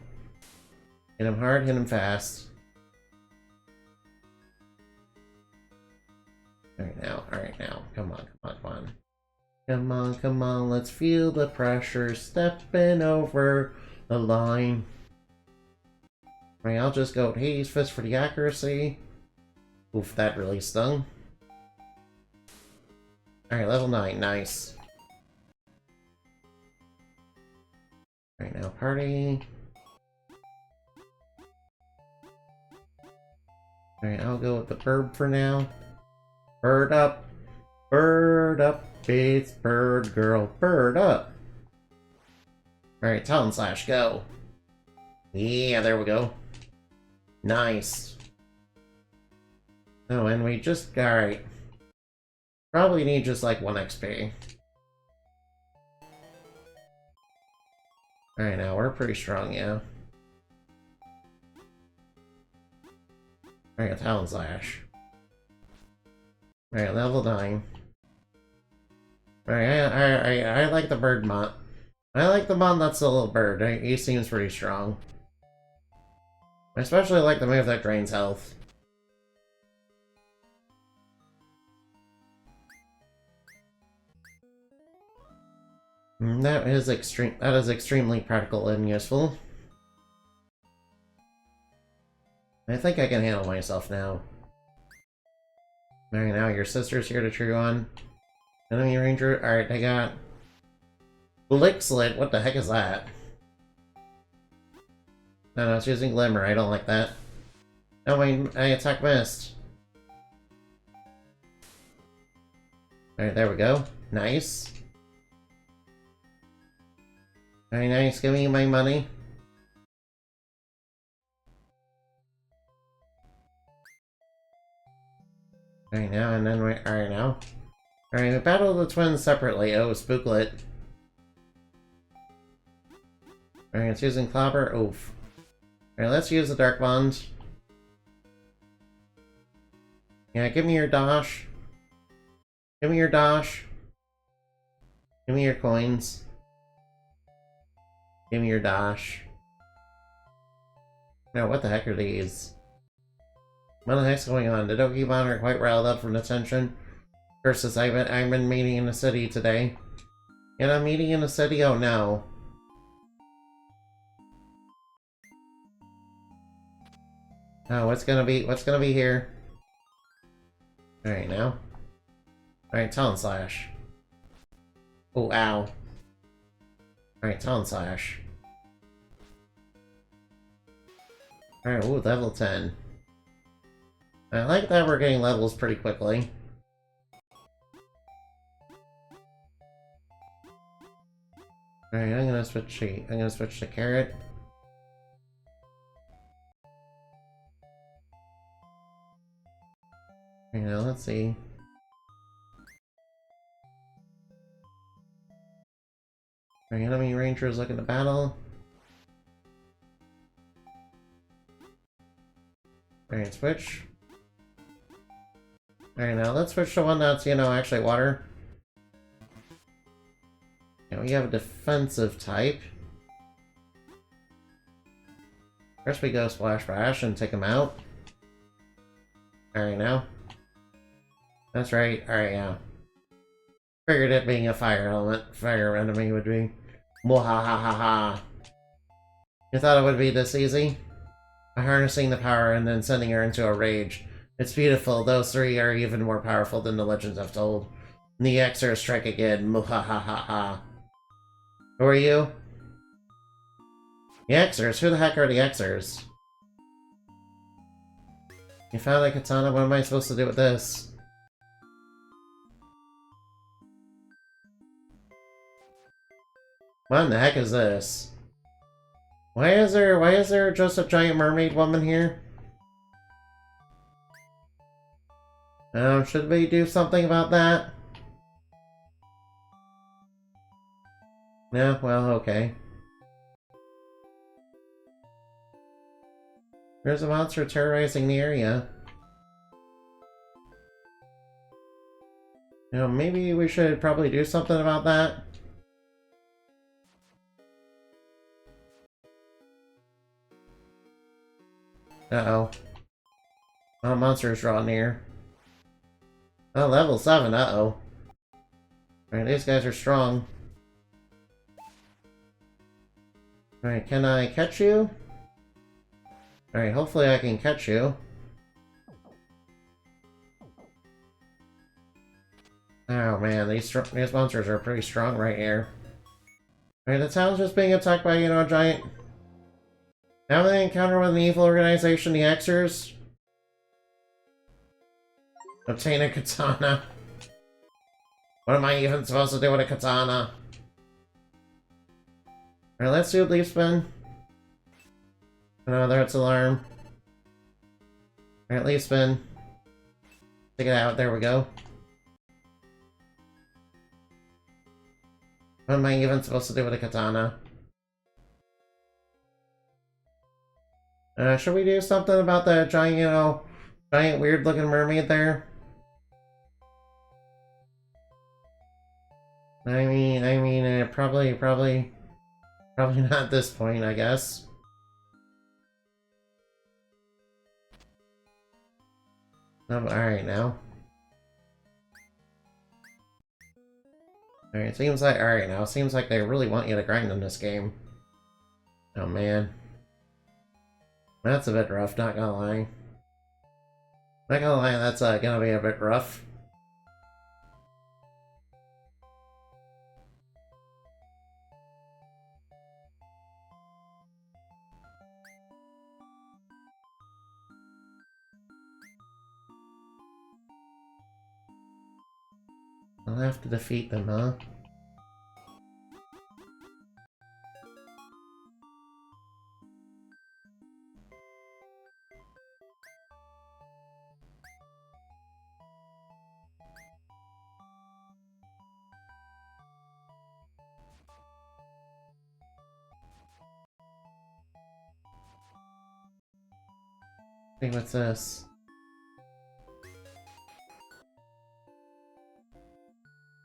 Hit him hard, hit him fast. Alright now. Come on, come on, come on. Come on, come on, let's feel the pressure stepping over the line. Alright, I'll just go Hades Fist for the accuracy. Oof, that really stung. Alright, level 9, nice. Alright, now party. Alright, I'll go with the bird for now. Bird up. Bird up. It's bird girl. Bird up. Alright, Talon Slash, go. Yeah, there we go. Nice. Oh, and we just... Alright. Probably need just like 1 XP. Alright, now we're pretty strong, yeah. Alright, Talon Slash. Alright, level 9. Alright, I like the bird mod. I like the mod that's a little bird. He seems pretty strong. I especially like the move that drains health. That is extremely practical and useful. I think I can handle myself now. Alright, now your sister's here to cheer you on. Enemy ranger. Alright, I got Blick Slit. What the heck is that? No, it's using Glimmer. I don't like that. Oh, my attack missed. Alright, there we go. Nice. Very nice, give me my money. Alright now, and then we... Alright now. Alright, we battle the twins separately. Oh, Spooklet. Alright, it's using Clobber. Oof. Alright, let's use the Dark Bond. Yeah, give me your Dosh. Give me your Dosh. Give me your coins. Give me your Dash. Now, what the heck are these? What the heck's going on? The Dokimon are quite riled up from the tension. Versus, I've been meeting in the city today. And I'm meeting in the city? Oh no. Oh, what's gonna be here? Alright, now. Alright, Talon Slash. Oh, ow. Alright, Talon Slash. Alright, ooh, level 10. I like that we're getting levels pretty quickly. Alright, I'm gonna switch to Carrot. Alright, now let's see. Alright, enemy rangers looking to battle. Alright, switch. Alright, now let's switch to one that's, you know, actually water. Yeah, we have a defensive type. First we go Splash Bash and take him out. Alright, now. That's right, alright, yeah. Figured it being a fire enemy would be. Mwahahaha. You thought it would be this easy? By harnessing the power and then sending her into a rage. It's beautiful, those three are even more powerful than the legends have told. And the Xers strike again, mwahahaha. Who are you? The Xers? Who the heck are the Xers? You found a katana, what am I supposed to do with this? What in the heck is this? Why is there just a giant mermaid woman here? Should we do something about that? Yeah, well, okay. There's a monster terrorizing the area. You know, maybe we should probably do something about that. Uh-oh. Oh, monsters draw near. Oh, level 7, uh-oh. Alright, these guys are strong. Alright, can I catch you? Alright, hopefully I can catch you. Oh man, these monsters are pretty strong right here. Alright, the town's just being attacked by, a giant... Now they encounter with an evil organization, the Xers. Obtain a katana. What am I even supposed to do with a katana? Alright, let's do a leaf spin. Another its alarm. Alright, leaf spin. Take it out, there we go. What am I even supposed to do with a katana? Should we do something about that giant, giant weird looking mermaid there? I mean, probably not at this point, I guess. Alright now. Alright, seems like, alright now, seems like they really want you to grind in this game. Oh man. That's a bit rough, not gonna lie. Not gonna lie, that's gonna be a bit rough. I'll have to defeat them, huh? Hey, what's this?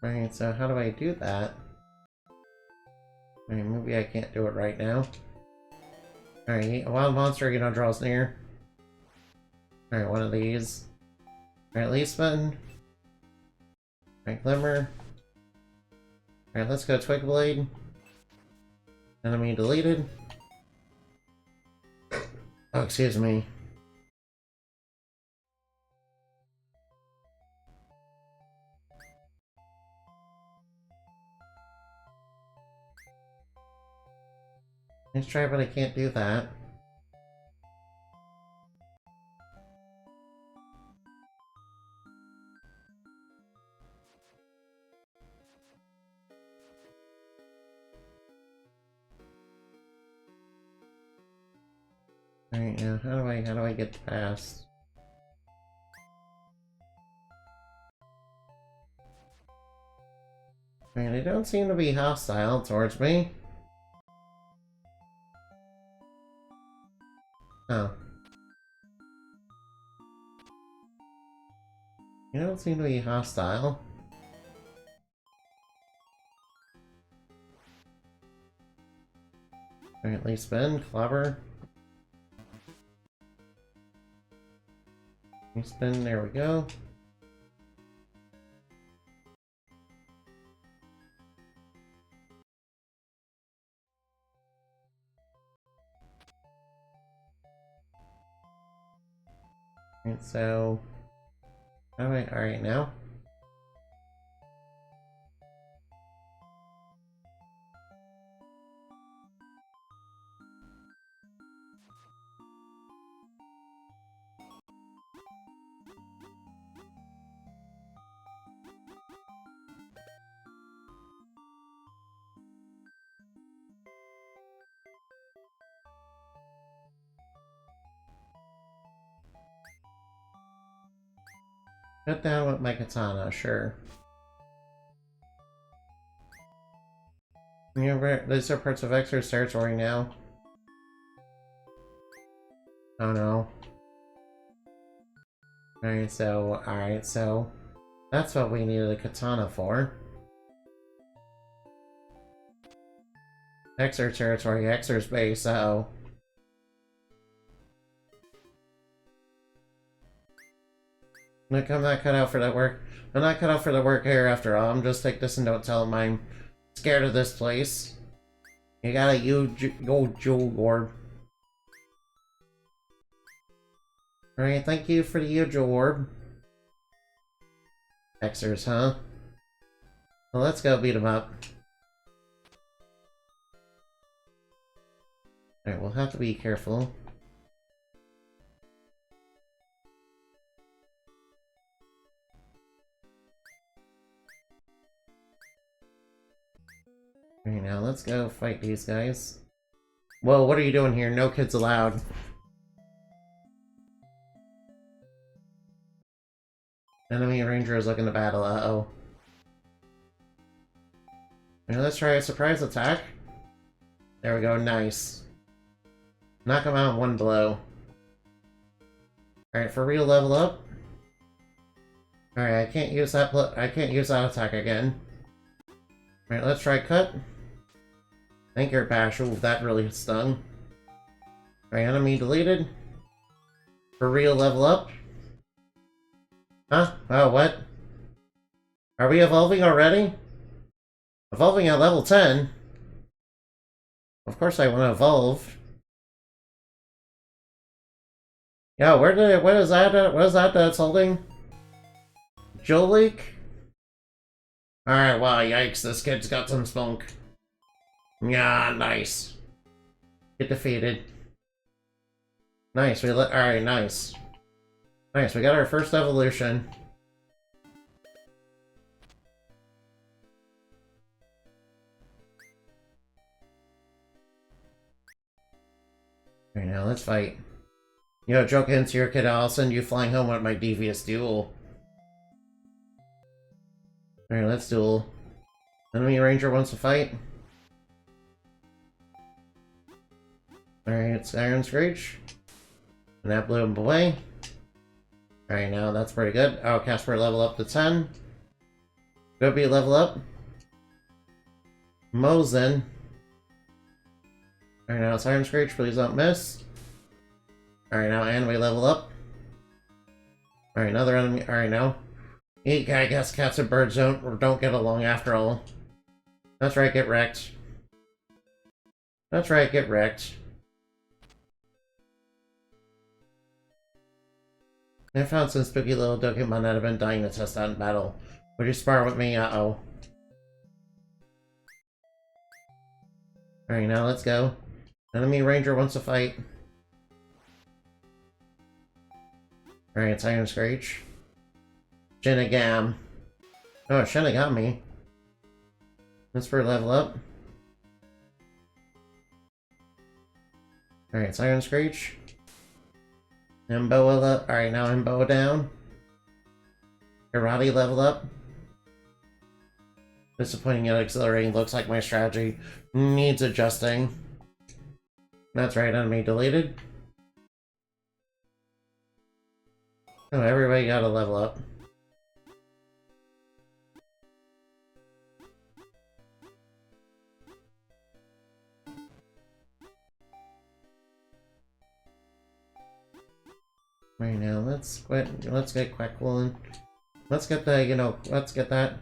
Right, so how do I do that? Alright, maybe I can't do it right now. Alright, a wild monster, draws near. Alright, one of these. Alright, leaf spin. Alright, glimmer. Alright, let's go Twig Blade. Enemy deleted. Oh, excuse me. Let's try, but I can't do that. Alright, now how do I get past? Alright, they don't seem to be hostile towards me. Oh. You don't seem to be hostile. Alright, leaf spin, clever. Leaf spin, there we go. Alright, so... Alright, now? Cut down with my katana, sure. These are parts of Xer's territory now. Oh no. Alright, so... That's what we needed a katana for. Xer territory, Xer's base, uh-oh. Look, I'm not cut out for that work. I'm not cut out for the work here after all. I'm just take this and don't tell him I'm scared of this place. You got a huge gold jewel orb. Alright, thank you for the huge orb. Xers, huh? Well, let's go beat him up. Alright, we'll have to be careful. Alright, now let's go fight these guys. Whoa, what are you doing here? No kids allowed. Enemy ranger is looking to battle, uh-oh. Now let's try a surprise attack. There we go, nice. Knock him out in one blow. Alright, for real, level up. Alright, I can't use that attack again. Alright, let's try cut. Thank you, bash. Ooh, that really stung. Alright, enemy deleted. For real, level up. Huh? Oh, what? Are we evolving already? Evolving at level 10? Of course I want to evolve. Yeah, what is that that's holding? Jolik? Alright, wow, yikes, this kid's got some spunk. Yeah, nice. Get defeated. Nice, alright, nice. Nice, we got our first evolution. Alright, now let's fight. You know, joke into your kid, I'll send you flying home with my devious duel. Alright, let's duel. Enemy ranger wants to fight. Alright, it's Iron Screech. And that blew him away. Alright, now that's pretty good. Oh, Casper level up to 10. Gobi level up. Mosin. Alright, now it's Iron Screech, please don't miss. Alright, now Anway level up. Alright, another enemy. Alright, now. I guess cats and birds don't get along after all. That's right, get wrecked. That's right, get wrecked. I found some spooky little Dokimon that have been dying to test out in battle. Would you spar with me? Uh-oh. Alright, now let's go. Enemy ranger wants to fight. Alright, it's Iron Screech. Shinigam. Oh, Shinigami. Let's for level up. Alright, it's Iron Screech. Imboa up. Alright, now Imboa down. Karate level up. Disappointing yet exhilarating. Looks like my strategy needs adjusting. That's right, enemy deleted. Oh, everybody got a level up. Right now, let's get Quackle. Let's get the, let's get that.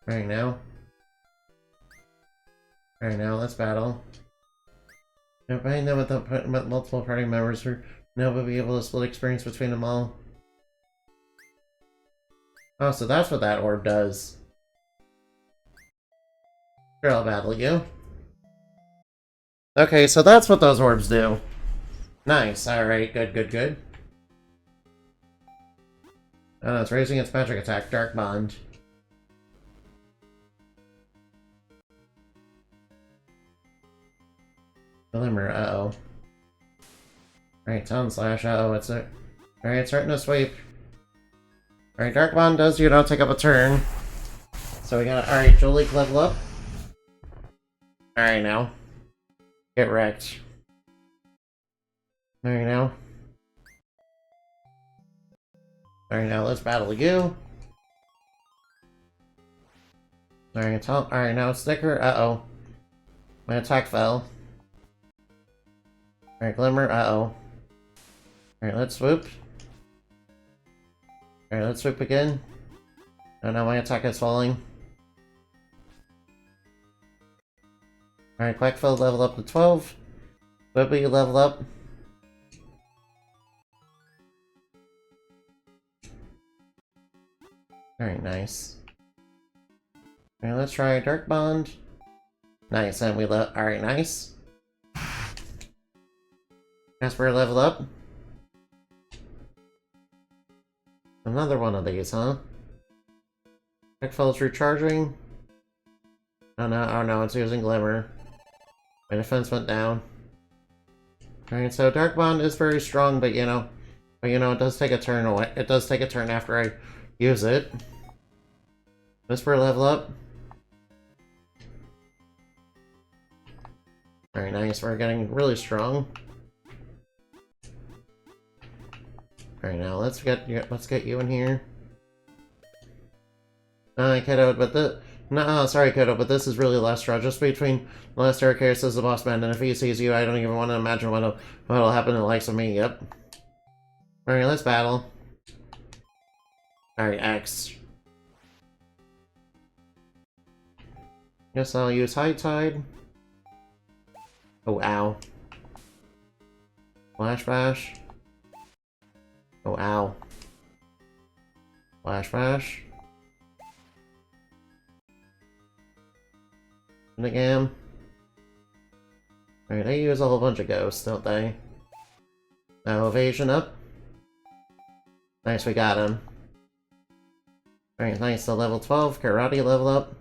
Right now. Right now, let's battle. If I know with multiple party members, now we'll be able to split experience between them all. Oh, so that's what that orb does. Sure, I'll battle you. Okay, so that's what those orbs do. Nice, alright, good. Oh, it's raising its magic attack, Dark Bond. Glimmer, uh-oh. Alright, Talon Slash, uh-oh, alright, starting to sweep. Alright, Dark Bond does you don't take up a turn. So we got, alright, Jolik level up. Alright, now. Get wrecked. Alright, now. Alright, now let's battle you. Alright, now Sticker, uh-oh. My attack fell. Alright, Glimmer, uh-oh. Alright, let's swoop. Alright, let's swoop again. Oh no, my attack is falling. Alright, Quackfield level up to 12. Whippy level up. Very nice. Alright, let's try Dark Bond. Nice, and we alright, nice. Casper level up. Another one of these, huh? Quackfield's recharging. Oh no, it's using Glimmer. My defense went down. Alright, so Dark Bond is very strong, but you know, it does take a turn away. It does take a turn after I use it. Whisper level up. Very nice, we're getting really strong. Alright, now let's get you in here. Kiddo, but sorry, Kiddo, but this is really Lestro. Just between Lester Arceus as the boss man, and if he sees you, I don't even want to imagine what'll happen to the likes of me. Yep. Alright, let's battle. Alright, X. Guess I'll use High Tide. Oh, ow. Flash Bash. Oh, ow. Flash Bash. Again. Alright, they use a whole bunch of ghosts, don't they? Now evasion up. Nice, we got him. Alright, nice, so level 12, karate level up.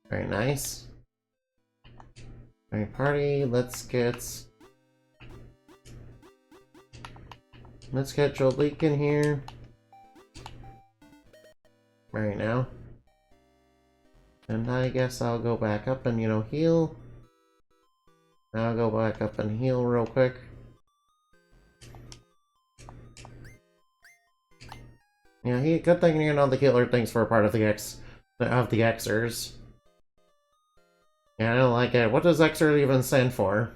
Very nice. Alright, party, let's get Jolique in here. Right now. And I guess I'll go back up and, heal. I'll go back up and heal real quick. Yeah, good thing the killer things for a part of the Xers. Yeah, I don't like it. What does Xer even stand for?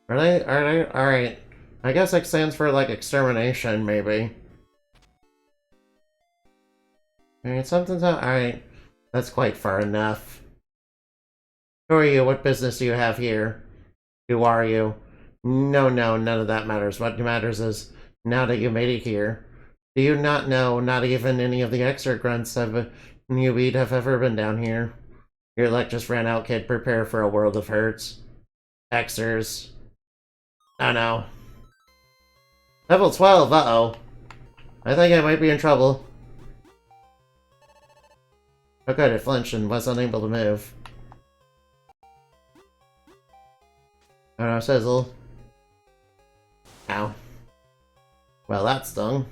Are they, alright. I guess X stands for, like, extermination, maybe. Alright, something's out. Alright. That's quite far enough. Who are you? What business do you have here? Who are you? No, none of that matters. What matters is, now that you made it here, do you not know, not even any of the extra grunts have ever been down here? Your luck just ran out, kid. Prepare for a world of hurts. Xers. Oh no. Level 12, uh-oh. I think I might be in trouble. Oh good, it flinched and was unable to move. Oh no, Sizzle. Ow. Well, that stung.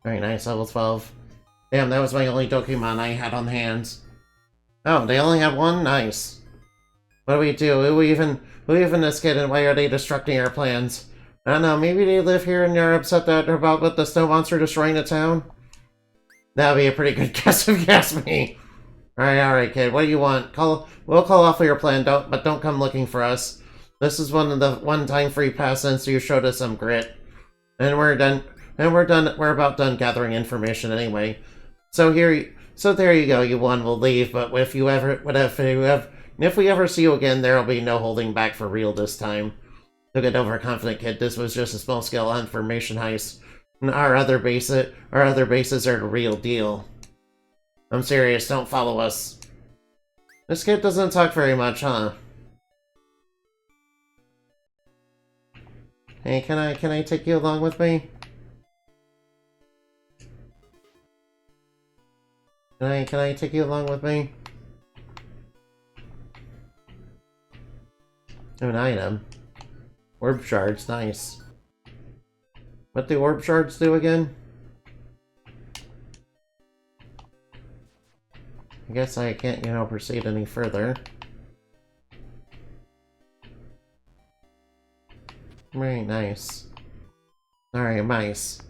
Very nice, level 12. Damn, that was my only Dokimon I had on hand. Oh, they only have one? Nice. What do we do? Who even this kid, and why are they destructing our plans? I don't know, maybe they live here and they're upset about with the snow monster destroying the town? That would be a pretty good guess if you ask me. Alright, kid, what do you want? We'll call off your plan, but don't come looking for us. This is one time free pass since you showed us some grit. And we're about done gathering information anyway. So there you go, you won, we'll leave, but if we ever see you again, there'll be no holding back for real this time. Don't get overconfident, kid, this was just a small-scale information heist. Our other bases are the real deal. I'm serious, don't follow us. This kid doesn't talk very much, huh? Hey, can I take you along with me? Can I take you along with me? Oh, an item. Orb shards, nice. What do orb shards do again? I guess I can't, proceed any further. Very nice. Alright, mice.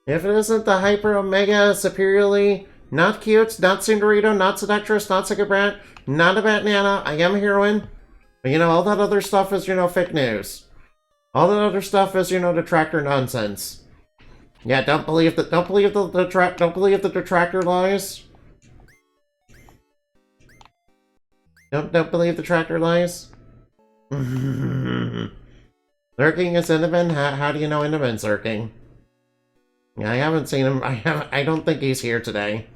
If it isn't the Hyper Omega Superiorly, not cute, not Cinderito, not seductress, not Brat, not a Bat Nana, I am a heroine. But you know, all that other stuff is, you know, fake news. All that other stuff is, you know, detractor nonsense. Yeah, don't believe the detractor lies. Don't believe the tractor lies. Lurking is Innovan? How do you know Innovan's lurking? Yeah, I haven't seen him. I don't think he's here today.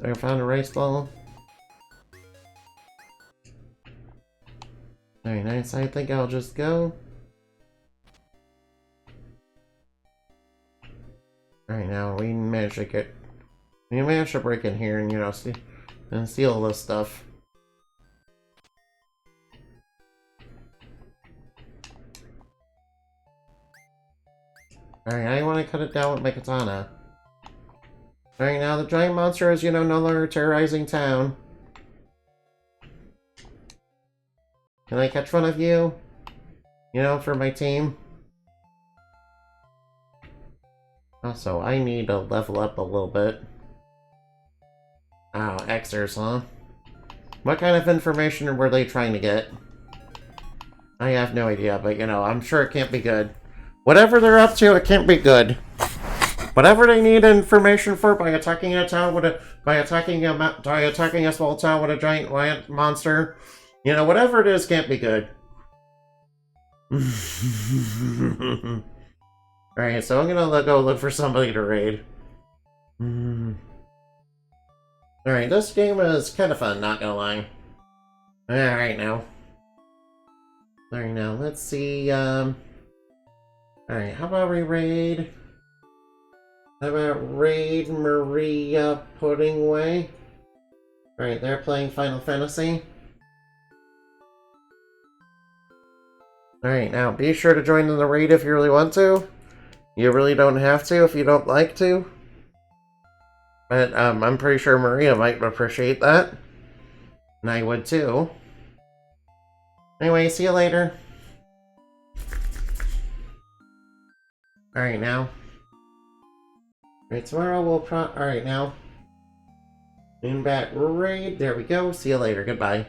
I found a race ball. Very nice. I think I'll just go. Alright, now we managed to break in here and, you know, steal all this stuff. Alright, I want to cut it down with my katana. Alright, now the giant monster is, you know, no longer terrorizing town. Can I catch one of you? You know, for my team? Also, I need to level up a little bit. Oh, Xers, huh? What kind of information were they trying to get? I have no idea, but, you know, I'm sure it can't be good. Whatever they're up to, it can't be good. Whatever they need information for by attacking a town with by attacking a small town with a giant monster, you know, whatever it is can't be good. Alright, so I'm gonna go look for somebody to raid. Alright, this game is kind of fun, not gonna lie. Alright now. Alright now, let's see, alright, how about we raid? How about raid Maria Puddingway? Alright, they're playing Final Fantasy. Alright, now be sure to join in the raid if you really want to. You really don't have to if you don't like to. But I'm pretty sure Maria might appreciate that. And I would too. Anyway, see you later. Alright now. Alright, tomorrow we'll alright now. Moonbat raid. There we go. See you later. Goodbye.